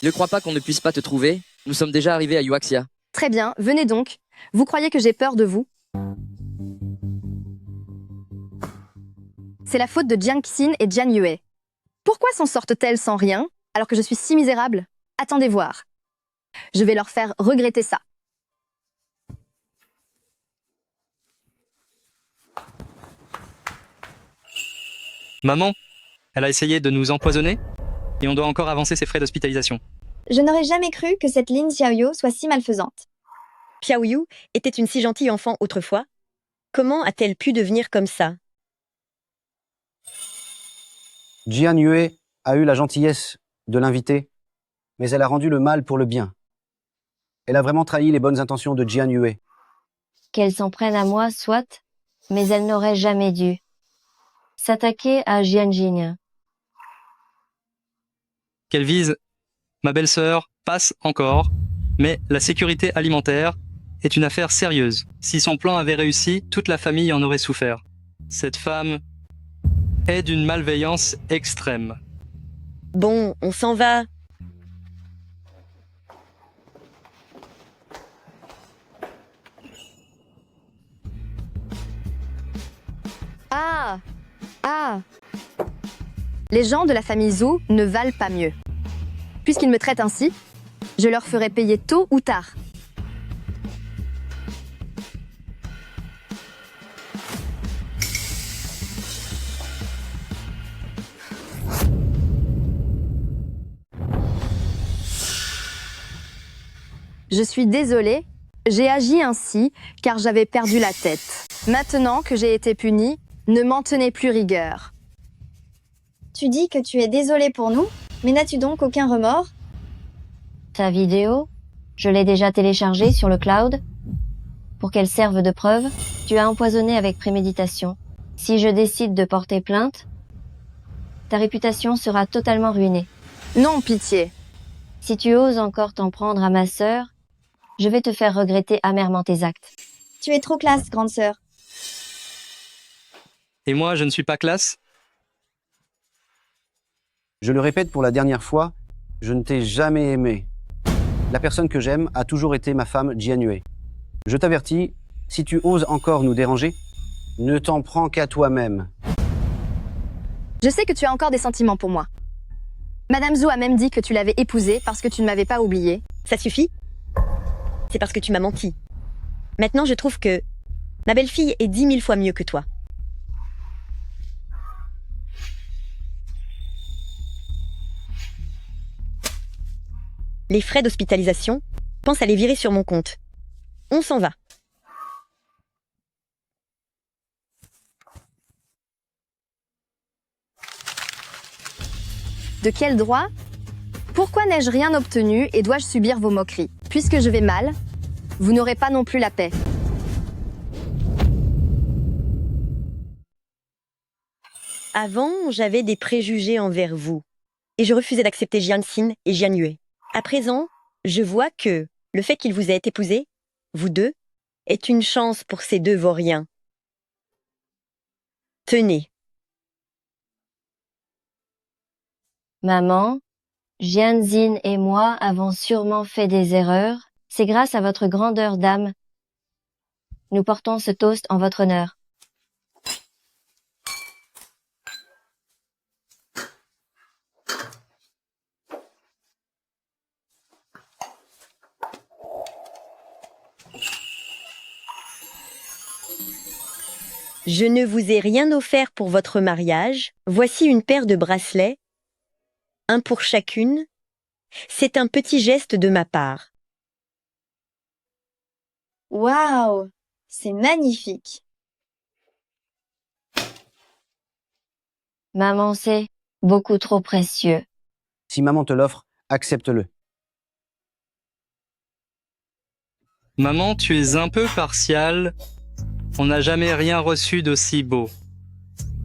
Ne crois pas qu'on ne puisse pas te trouver. Nous sommes déjà arrivés à Yuaxia. Très bien, venez donc. Vous croyez que j'ai peur de vous? C'est la faute de Jiang Xin et Jian Yue. Pourquoi s'en sortent-elles sans rien, alors que je suis si misérable? Attendez voir. Je vais leur faire regretter ça. Maman, elle a essayé de nous empoisonner et on doit encore avancer ses frais d'hospitalisation. Je n'aurais jamais cru que cette Lin Xiaoyu soit si malfaisante. Xiaoyu était une si gentille enfant autrefois. Comment a-t-elle pu devenir comme ça? Jian Yue a eu la gentillesse de l'inviter, mais elle a rendu le mal pour le bien. Elle a vraiment trahi les bonnes intentions de Jian Yue. Qu'elle s'en prenne à moi, soit, mais elle n'aurait jamais dû s'attaquer à Jianjin. Qu'elle vise ma belle-sœur passe encore, mais la sécurité alimentaire est une affaire sérieuse. Si son plan avait réussi, toute la famille en aurait souffert. Cette femme est d'une malveillance extrême. Bon, on s'en va. Ah! Les gens de la famille Zhu ne valent pas mieux. Puisqu'ils me traitent ainsi, je leur ferai payer tôt ou tard. Je suis désolée, j'ai agi ainsi car j'avais perdu la tête. Maintenant que j'ai été punie, ne m'en tenez plus rigueur. Tu dis que tu es désolée pour nous, mais n'as-tu donc aucun remords? Ta vidéo, je l'ai déjà téléchargée sur le cloud. Pour qu'elle serve de preuve, tu as empoisonné avec préméditation. Si je décide de porter plainte, ta réputation sera totalement ruinée. Non, pitié. Si tu oses encore t'en prendre à ma sœur, je vais te faire regretter amèrement tes actes. Tu es trop classe, grande sœur. Et moi, je ne suis pas classe? Je le répète pour la dernière fois, je ne t'ai jamais aimé. La personne que j'aime a toujours été ma femme Jianyue. Je t'avertis, si tu oses encore nous déranger, ne t'en prends qu'à toi-même. Je sais que tu as encore des sentiments pour moi. Madame Zhou a même dit que tu l'avais épousée parce que tu ne m'avais pas oublié. Ça suffit? C'est parce que tu m'as menti. Maintenant, je trouve que ma belle-fille est 10 000 fois mieux que toi. Les frais d'hospitalisation, pense à les virer sur mon compte. On s'en va. De quel droit? Pourquoi n'ai-je rien obtenu et dois-je subir vos moqueries? Puisque je vais mal, vous n'aurez pas non plus la paix. Avant, j'avais des préjugés envers vous, et je refusais d'accepter Jianxin et Jianyue. À présent, je vois que le fait qu'il vous ait épousé, vous deux, est une chance pour ces deux vauriens. Tenez. Maman, Jianxin et moi avons sûrement fait des erreurs. C'est grâce à votre grandeur d'âme. Nous portons ce toast en votre honneur. Je ne vous ai rien offert pour votre mariage. Voici une paire de bracelets, un pour chacune. C'est un petit geste de ma part. Waouh, c'est magnifique. Maman, c'est beaucoup trop précieux. Si maman te l'offre, accepte-le. Maman, tu es un peu partiale. On n'a jamais rien reçu d'aussi beau.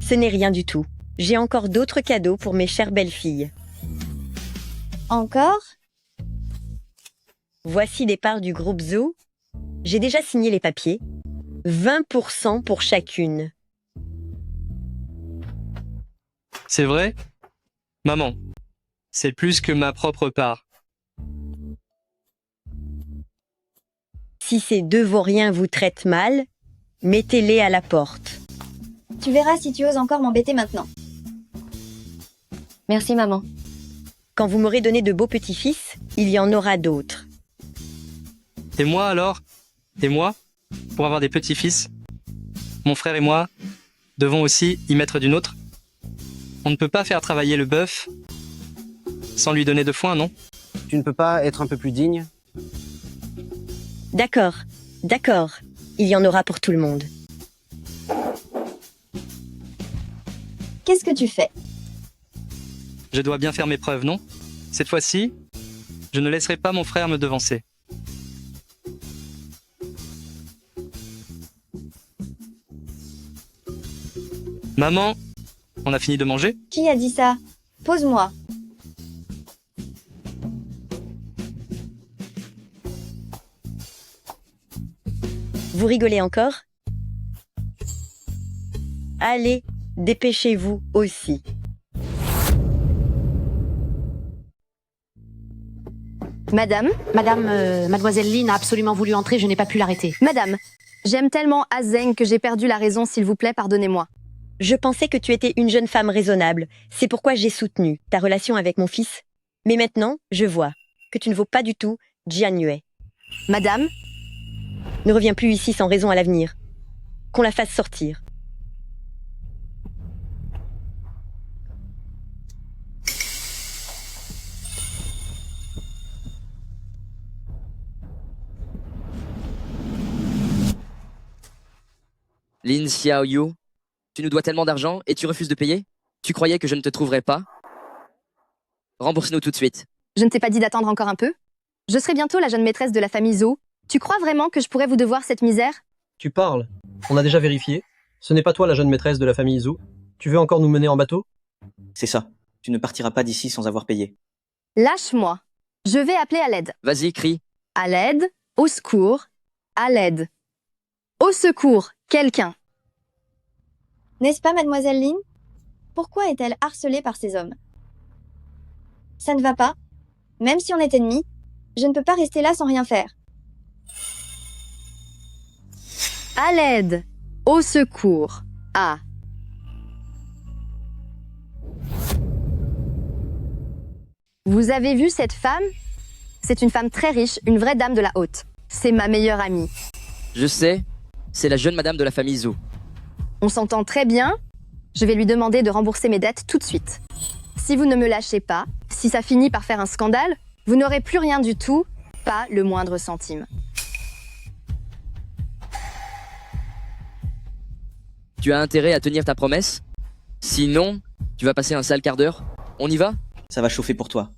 Ce n'est rien du tout. J'ai encore d'autres cadeaux pour mes chères belles-filles. Encore? Voici des parts du groupe Zhou. J'ai déjà signé les papiers. 20% pour chacune. C'est vrai? Maman, c'est plus que ma propre part. Si ces deux vauriens vous traitent mal, mettez-les à la porte. Tu verras si tu oses encore m'embêter maintenant. Merci, maman. Quand vous m'aurez donné de beaux petits-fils, il y en aura d'autres. Et moi alors? Et moi? Pour avoir des petits-fils? Mon frère et moi devons aussi y mettre du nôtre? On ne peut pas faire travailler le bœuf sans lui donner de foin, non? Tu ne peux pas être un peu plus digne? D'accord, d'accord. Il y en aura pour tout le monde. Qu'est-ce que tu fais? Je dois bien faire mes preuves, non? Cette fois-ci, je ne laisserai pas mon frère me devancer. Maman, on a fini de manger? Qui a dit ça? Pose-moi. Vous rigolez encore? Allez, dépêchez-vous aussi. Madame? Mademoiselle Lin a absolument voulu entrer, je n'ai pas pu l'arrêter. Madame, j'aime tellement Azeng que j'ai perdu la raison, s'il vous plaît, pardonnez-moi. Je pensais que tu étais une jeune femme raisonnable. C'est pourquoi j'ai soutenu ta relation avec mon fils. Mais maintenant, je vois que tu ne vaux pas du tout Jianyue. Madame? Ne reviens plus ici sans raison à l'avenir. Qu'on la fasse sortir. Lin Xiaoyu, tu nous dois tellement d'argent et tu refuses de payer? Tu croyais que je ne te trouverais pas? Rembourse-nous tout de suite. Je ne t'ai pas dit d'attendre encore un peu? Je serai bientôt la jeune maîtresse de la famille Zhou. Tu crois vraiment que je pourrais vous devoir cette misère? Tu parles. On a déjà vérifié. Ce n'est pas toi la jeune maîtresse de la famille Zhu? Tu veux encore nous mener en bateau? C'est ça. Tu ne partiras pas d'ici sans avoir payé. Lâche-moi. Je vais appeler à l'aide. Vas-y, crie. À l'aide, au secours, à l'aide. Au secours, quelqu'un. N'est-ce pas, mademoiselle Lin? Pourquoi est-elle harcelée par ces hommes? Ça ne va pas. Même si on est ennemis, je ne peux pas rester là sans rien faire. À l'aide, au secours, à. Vous avez vu cette femme? C'est une femme très riche, une vraie dame de la haute. C'est ma meilleure amie. Je sais, c'est la jeune madame de la famille Zhu. On s'entend très bien. Je vais lui demander de rembourser mes dettes tout de suite. Si vous ne me lâchez pas, si ça finit par faire un scandale, vous n'aurez plus rien du tout, pas le moindre centime. Tu as intérêt à tenir ta promesse? Sinon, tu vas passer un sale quart d'heure. On y va? Ça va chauffer pour toi.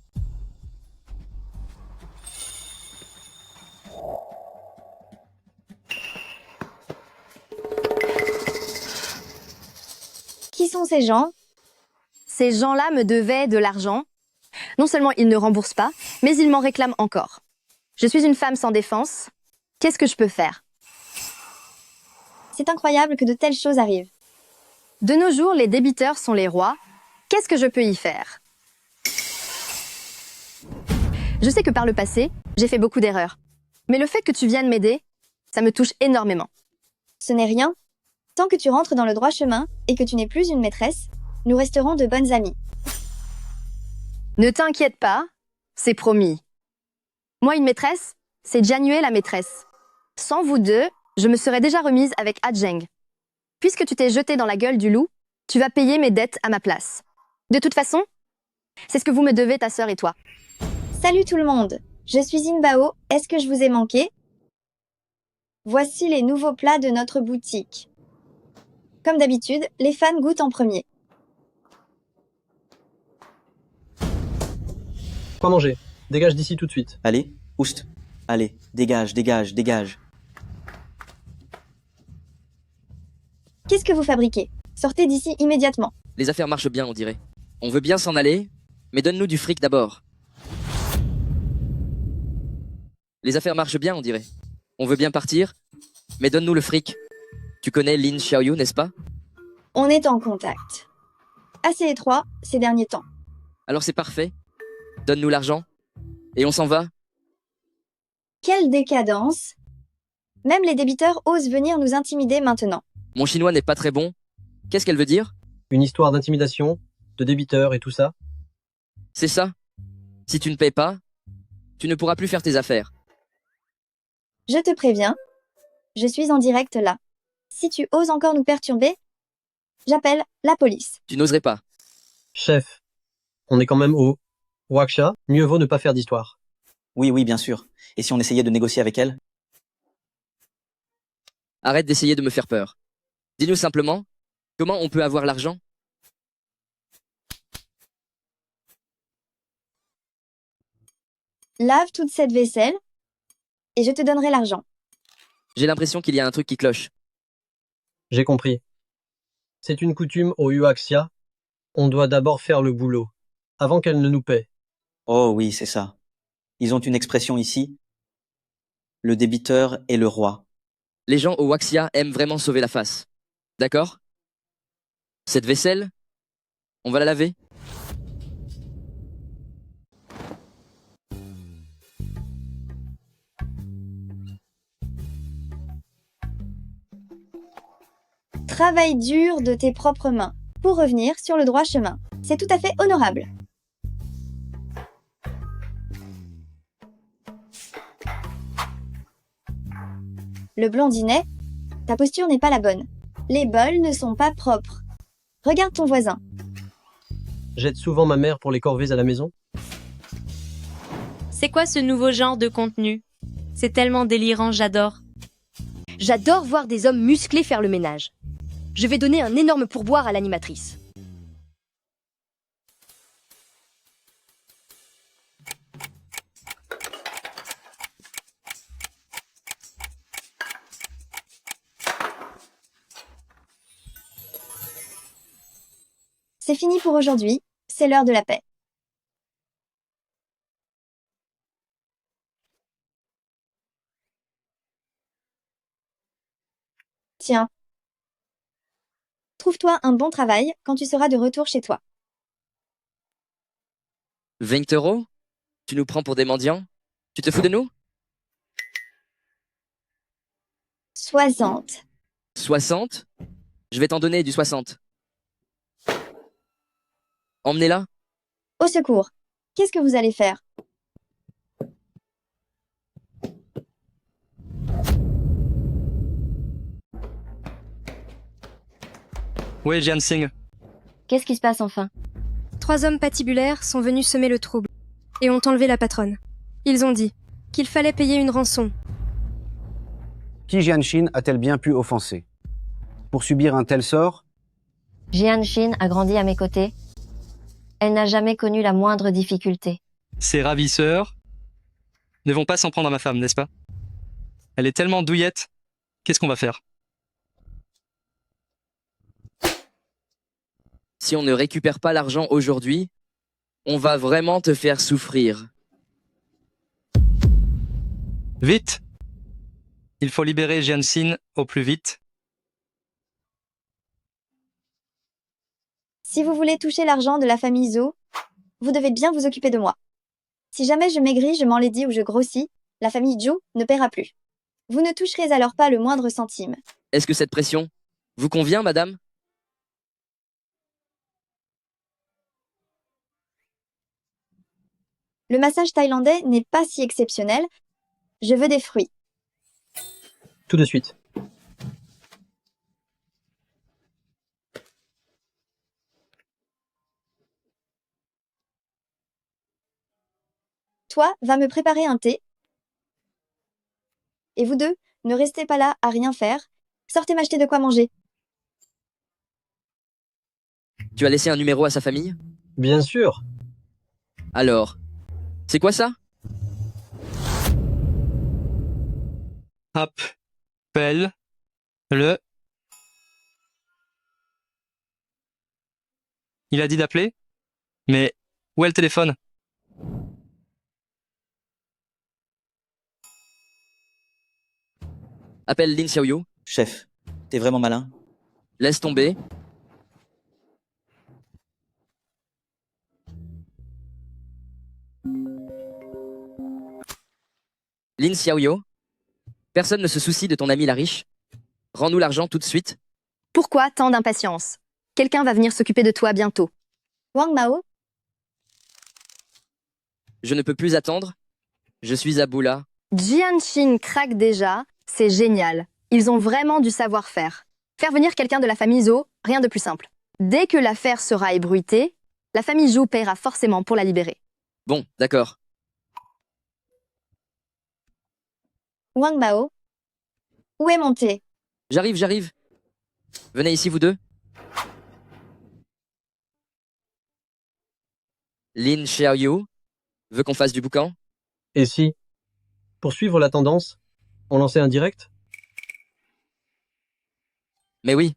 Qui sont ces gens? Ces gens-là me devaient de l'argent. Non seulement ils ne remboursent pas, mais ils m'en réclament encore. Je suis une femme sans défense. Qu'est-ce que je peux faire? C'est incroyable que de telles choses arrivent. De nos jours, les débiteurs sont les rois. Qu'est-ce que je peux y faire? Je sais que par le passé, j'ai fait beaucoup d'erreurs. Mais le fait que tu viennes m'aider, ça me touche énormément. Ce n'est rien. Tant que tu rentres dans le droit chemin et que tu n'es plus une maîtresse, nous resterons de bonnes amies. Ne t'inquiète pas, c'est promis. Moi, une maîtresse, c'est Jianyue la maîtresse. Sans vous deux, je me serais déjà remise avec Adjeng. Puisque tu t'es jeté dans la gueule du loup, tu vas payer mes dettes à ma place. De toute façon, c'est ce que vous me devez, ta sœur et toi. Salut tout le monde, je suis Inbao, est-ce que je vous ai manqué? Voici les nouveaux plats de notre boutique. Comme d'habitude, les fans goûtent en premier. Quoi manger? Dégage d'ici tout de suite. Allez, oust. Allez, dégage, dégage, dégage. Qu'est-ce que vous fabriquez? Sortez d'ici immédiatement. Les affaires marchent bien, on dirait. On veut bien s'en aller, mais donne-nous du fric d'abord. Les affaires marchent bien, on dirait. On veut bien partir, mais donne-nous le fric. Tu connais Lin Xiaoyu, n'est-ce pas? On est en contact. Assez étroit ces derniers temps. Alors c'est parfait. Donne-nous l'argent. Et on s'en va. Quelle décadence! Même les débiteurs osent venir nous intimider maintenant. Mon chinois n'est pas très bon. Qu'est-ce qu'elle veut dire? Une histoire d'intimidation, de débiteur et tout ça? C'est ça. Si tu ne payes pas, tu ne pourras plus faire tes affaires. Je te préviens, je suis en direct là. Si tu oses encore nous perturber, j'appelle la police. Tu n'oserais pas. Chef, on est quand même au Waksha, mieux vaut ne pas faire d'histoire. Oui, oui, bien sûr. Et si on essayait de négocier avec elle? Arrête d'essayer de me faire peur. Dis-nous simplement, comment on peut avoir l'argent? Lave toute cette vaisselle et je te donnerai l'argent. J'ai l'impression qu'il y a un truc qui cloche. J'ai compris. C'est une coutume au Huaxia. On doit d'abord faire le boulot, avant qu'elle ne nous paie. Oh oui, c'est ça. Ils ont une expression ici. Le débiteur est le roi. Les gens au Waxia aiment vraiment sauver la face. D'accord? Cette vaisselle, on va la laver? Travail dur de tes propres mains pour revenir sur le droit chemin. C'est tout à fait honorable. Le blondinet, ta posture n'est pas la bonne. Les bols ne sont pas propres. Regarde ton voisin. J'aide souvent ma mère pour les corvées à la maison. C'est quoi ce nouveau genre de contenu? C'est tellement délirant, j'adore. J'adore voir des hommes musclés faire le ménage. Je vais donner un énorme pourboire à l'animatrice. C'est fini pour aujourd'hui, c'est l'heure de la paix. Tiens. Trouve-toi un bon travail quand tu seras de retour chez toi. 20 euros? Tu nous prends pour des mendiants? Tu te fous de nous? 60. 60? Je vais t'en donner du 60. Emmenez-la. Au secours. Qu'est-ce que vous allez faire? Ouais, Jian Singh. Qu'est-ce qui se passe enfin? 3 hommes patibulaires sont venus semer le trouble et ont enlevé la patronne. Ils ont dit qu'il fallait payer une rançon. Qui Jianshin a-t-elle bien pu offenser? Pour subir un tel sort, Jianshin a grandi à mes côtés. Elle n'a jamais connu la moindre difficulté. Ces ravisseurs ne vont pas s'en prendre à ma femme, n'est-ce pas? Elle est tellement douillette. Qu'est-ce qu'on va faire? Si on ne récupère pas l'argent aujourd'hui, on va vraiment te faire souffrir. Vite! Il faut libérer Jianxin au plus vite. Si vous voulez toucher l'argent de la famille Zhou, vous devez bien vous occuper de moi. Si jamais je maigris, je m'enlaidis ou je grossis, la famille Zhou ne paiera plus. Vous ne toucherez alors pas le moindre centime. Est-ce que cette pression vous convient, madame? Le massage thaïlandais n'est pas si exceptionnel. Je veux des fruits. Tout de suite. Toi, va me préparer un thé. Et vous deux, ne restez pas là à rien faire. Sortez m'acheter de quoi manger. Tu as laissé un numéro à sa famille? Bien sûr. Alors, c'est quoi ça? Appelle le. Il a dit d'appeler? Mais où est le téléphone? Appelle Lin Xiaoyu. Chef, t'es vraiment malin. Laisse tomber. Lin Xiaoyu. Personne ne se soucie de ton ami la riche. Rends-nous l'argent tout de suite. Pourquoi tant d'impatience? Quelqu'un va venir s'occuper de toi bientôt. Wang Mao? Je ne peux plus attendre. Je suis à bout là. Jianshin craque déjà, c'est génial. Ils ont vraiment du savoir-faire. Faire venir quelqu'un de la famille Zhou, rien de plus simple. Dès que l'affaire sera ébruitée, la famille Zhou paiera forcément pour la libérer. Bon, d'accord. Wang Mao? Où est mon thé? J'arrive. Venez ici, vous deux. Lin Xiaoyu veut qu'on fasse du boucan? Et si, pour suivre la tendance, on lançait un direct? Mais oui.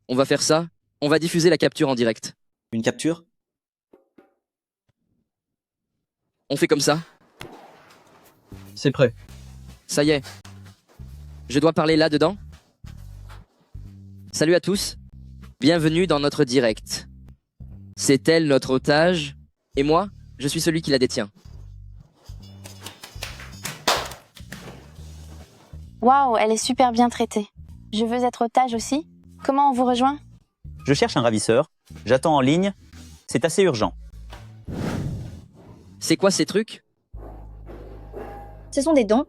On va faire ça. On va diffuser la capture en direct. Une capture? On fait comme ça. C'est prêt. Ça y est. Je dois parler là-dedans? Salut à tous. Bienvenue dans notre direct. C'est elle notre otage, et moi, je suis celui qui la détient. Waouh, elle est super bien traitée. Je veux être otage aussi. Comment on vous rejoint? Je cherche un ravisseur. J'attends en ligne. C'est assez urgent. C'est quoi ces trucs? Ce sont des dons.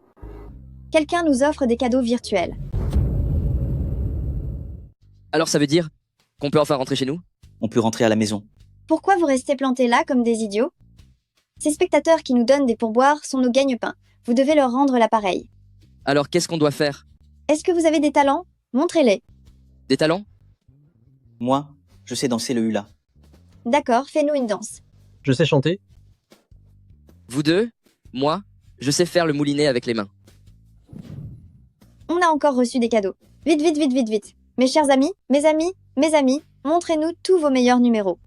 Quelqu'un nous offre des cadeaux virtuels. Alors ça veut dire qu'on peut enfin rentrer chez nous? On peut rentrer à la maison. Pourquoi vous restez plantés là comme des idiots? Ces spectateurs qui nous donnent des pourboires sont nos gagne-pains. Vous devez leur rendre l'appareil. Alors qu'est-ce qu'on doit faire? Est-ce que vous avez des talents? Montrez-les. Des talents? Moi, je sais danser le hula. D'accord, fais-nous une danse. Je sais chanter. Vous deux? Moi, je sais faire le moulinet avec les mains. On a encore reçu des cadeaux. Vite. Mes chers amis, mes amis, Montrez-nous tous vos meilleurs numéros.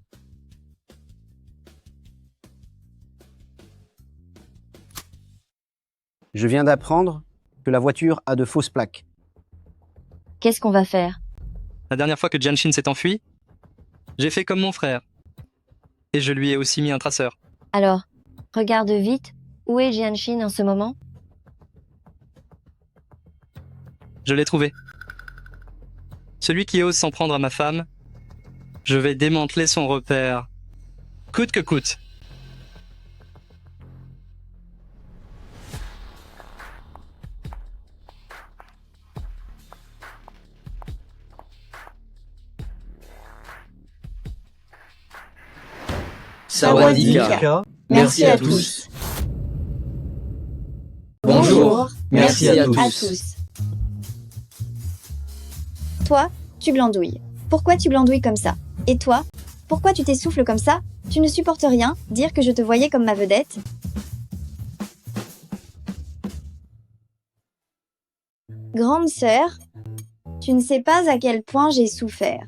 Je viens d'apprendre que la voiture a de fausses plaques. Qu'est-ce qu'on va faire? La dernière fois que Jianshin s'est enfui, j'ai fait comme mon frère. Et je lui ai aussi mis un traceur. Alors, regarde vite, où est Jianshin en ce moment? Je l'ai trouvé. Celui qui ose s'en prendre à ma femme, je vais démanteler son repère. Coûte que coûte. Sawadika. Merci à tous. Bonjour. Merci à tous. tous. Toi, tu glandouilles. Pourquoi tu glandouilles comme ça? Et toi, pourquoi tu t'essouffles comme ça? Tu ne supportes rien, dire que je te voyais comme ma vedette? Grande sœur, tu ne sais pas à quel point j'ai souffert.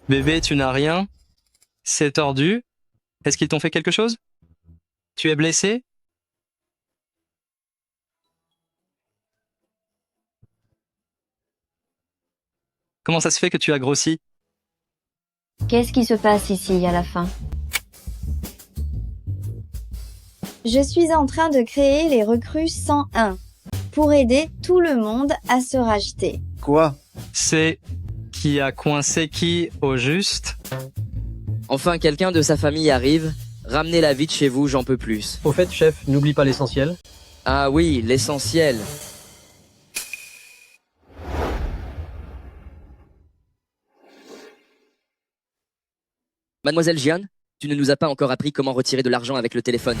Bébé, tu n'as rien? C'est tordu? Est-ce qu'ils t'ont fait quelque chose? Tu es blessé? Comment ça se fait que tu as grossi? Qu'est-ce qui se passe ici à la fin? Je suis en train de créer les recrues 101 pour aider tout le monde à se racheter. Quoi? C'est qui a coincé qui au juste? Enfin, quelqu'un de sa famille arrive. Ramenez-la vite chez vous, j'en peux plus. Au fait, chef, n'oublie pas l'essentiel. Ah oui, l'essentiel. Mademoiselle Jian, tu ne nous as pas encore appris comment retirer de l'argent avec le téléphone.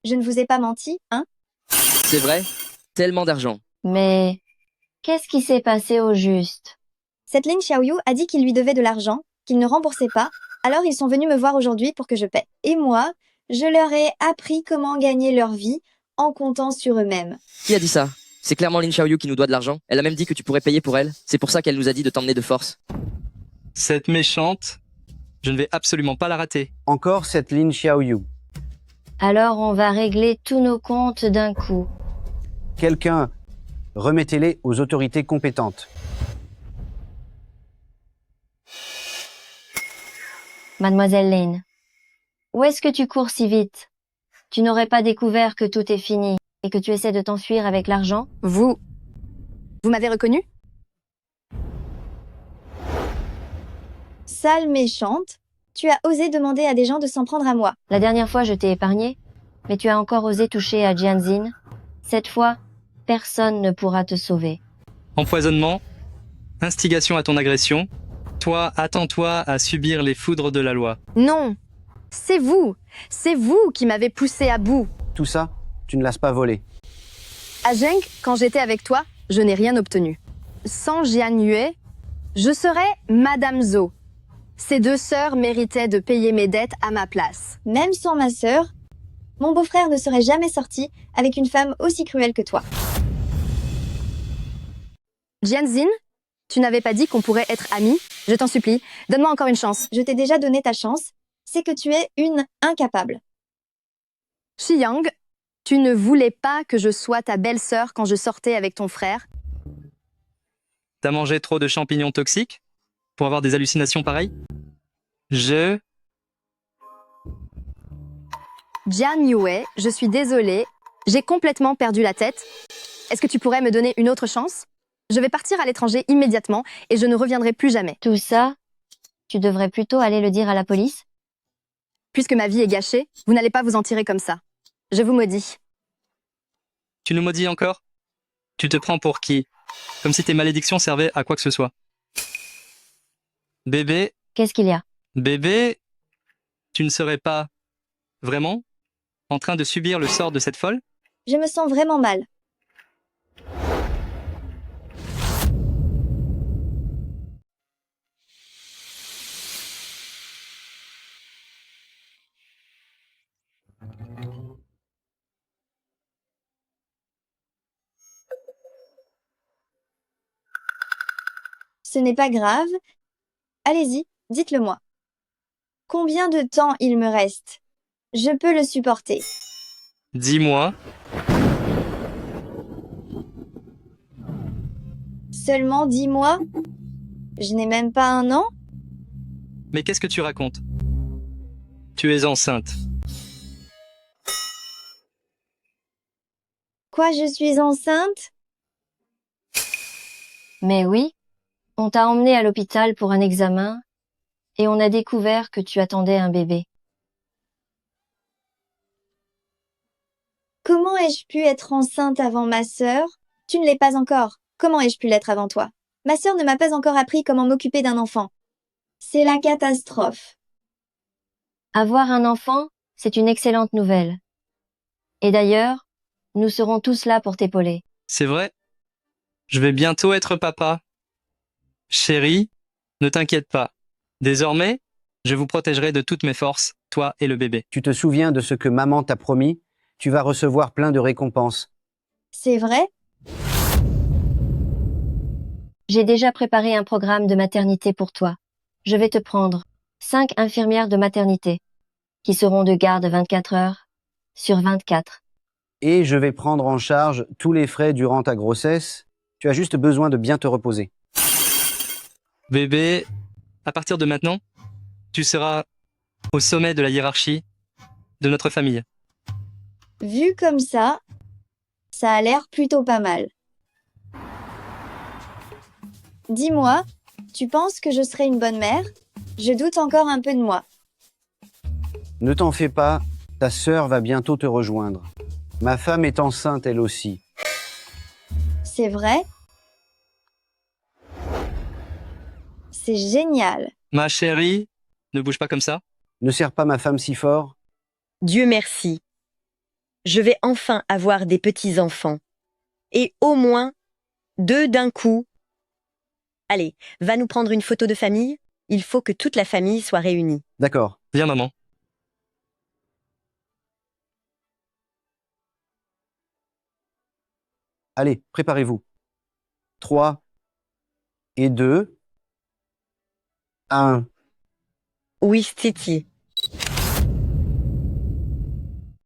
Je ne vous ai pas menti, hein? C'est vrai? Tellement d'argent. Mais qu'est-ce qui s'est passé au juste? Cette Lin Xiaoyu a dit qu'il lui devait de l'argent, qu'il ne remboursait pas, alors ils sont venus me voir aujourd'hui pour que je paie. Et moi, je leur ai appris comment gagner leur vie en comptant sur eux-mêmes. Qui a dit ça? C'est clairement Lin Xiaoyu qui nous doit de l'argent. Elle a même dit que tu pourrais payer pour elle. C'est pour ça qu'elle nous a dit de t'emmener de force. Cette méchante, je ne vais absolument pas la rater. Encore cette Lin Xiaoyu. Alors on va régler tous nos comptes d'un coup. Quelqu'un, remettez-les aux autorités compétentes. Mademoiselle Lane, où est-ce que tu cours si vite? Tu n'aurais pas découvert que tout est fini et que tu essaies de t'enfuir avec l'argent? Vous m'avez reconnu? Sale méchante, tu as osé demander à des gens de s'en prendre à moi. La dernière fois, je t'ai épargné, mais tu as encore osé toucher à Jianzin. Cette fois, personne ne pourra te sauver. Empoisonnement, instigation à ton agression. Toi, attends-toi à subir les foudres de la loi. Non, c'est vous qui m'avez poussé à bout. Tout ça, tu ne l'as pas volé. À Zheng, quand j'étais avec toi, je n'ai rien obtenu. Sans Jian Yue, je serais Madame Zhou. Ces deux sœurs méritaient de payer mes dettes à ma place. Même sans ma sœur, mon beau-frère ne serait jamais sorti avec une femme aussi cruelle que toi. Jianzin, tu n'avais pas dit qu'on pourrait être amis? Je t'en supplie, donne-moi encore une chance. Je t'ai déjà donné ta chance, c'est que tu es une incapable. Xiyang, tu ne voulais pas que je sois ta belle-sœur quand je sortais avec ton frère? T'as mangé trop de champignons toxiques pour avoir des hallucinations pareilles? Jian Yue, je suis désolée, j'ai complètement perdu la tête. Est-ce que tu pourrais me donner une autre chance? Je vais partir à l'étranger immédiatement et je ne reviendrai plus jamais. Tout ça, tu devrais plutôt aller le dire à la police. Puisque ma vie est gâchée, vous n'allez pas vous en tirer comme ça. Je vous maudis. Tu nous maudis encore? Tu te prends pour qui? Comme si tes malédictions servaient à quoi que ce soit. Bébé. Qu'est-ce qu'il y a? Bébé, tu ne serais pas vraiment en train de subir le sort de cette folle? Je me sens vraiment mal. Ce n'est pas grave. Allez-y, dites-le moi. Combien de temps il me reste? Je peux le supporter. 10 mois. Seulement 10 mois? Je n'ai même pas un an? Mais qu'est-ce que tu racontes? Tu es enceinte. Quoi, je suis enceinte? Mais oui, on t'a emmené à l'hôpital pour un examen et on a découvert que tu attendais un bébé. Comment ai-je pu être enceinte avant ma sœur? Tu ne l'es pas encore. Comment ai-je pu l'être avant toi? Ma sœur ne m'a pas encore appris comment m'occuper d'un enfant. C'est la catastrophe. Avoir un enfant, c'est une excellente nouvelle. Et d'ailleurs, nous serons tous là pour t'épauler. C'est vrai? Je vais bientôt être papa. Chérie, ne t'inquiète pas. Désormais, je vous protégerai de toutes mes forces, toi et le bébé. Tu te souviens de ce que maman t'a promis? Tu vas recevoir plein de récompenses. C'est vrai? J'ai déjà préparé un programme de maternité pour toi. Je vais te prendre 5 infirmières de maternité qui seront de garde 24 heures sur 24. Et je vais prendre en charge tous les frais durant ta grossesse. Tu as juste besoin de bien te reposer. Bébé, à partir de maintenant, tu seras au sommet de la hiérarchie de notre famille. Vu comme ça a l'air plutôt pas mal. Dis-moi, tu penses que je serai une bonne mère? Je doute encore un peu de moi. Ne t'en fais pas, ta sœur va bientôt te rejoindre. Ma femme est enceinte elle aussi. C'est vrai? C'est génial. Ma chérie, ne bouge pas comme ça. Ne serre pas ma femme si fort. Dieu merci. Je vais enfin avoir des petits-enfants. Et au moins 2 d'un coup. Allez, va nous prendre une photo de famille. Il faut que toute la famille soit réunie. D'accord. Viens, maman. Allez, préparez-vous. 3 et 2. 1. Oui, Stiti.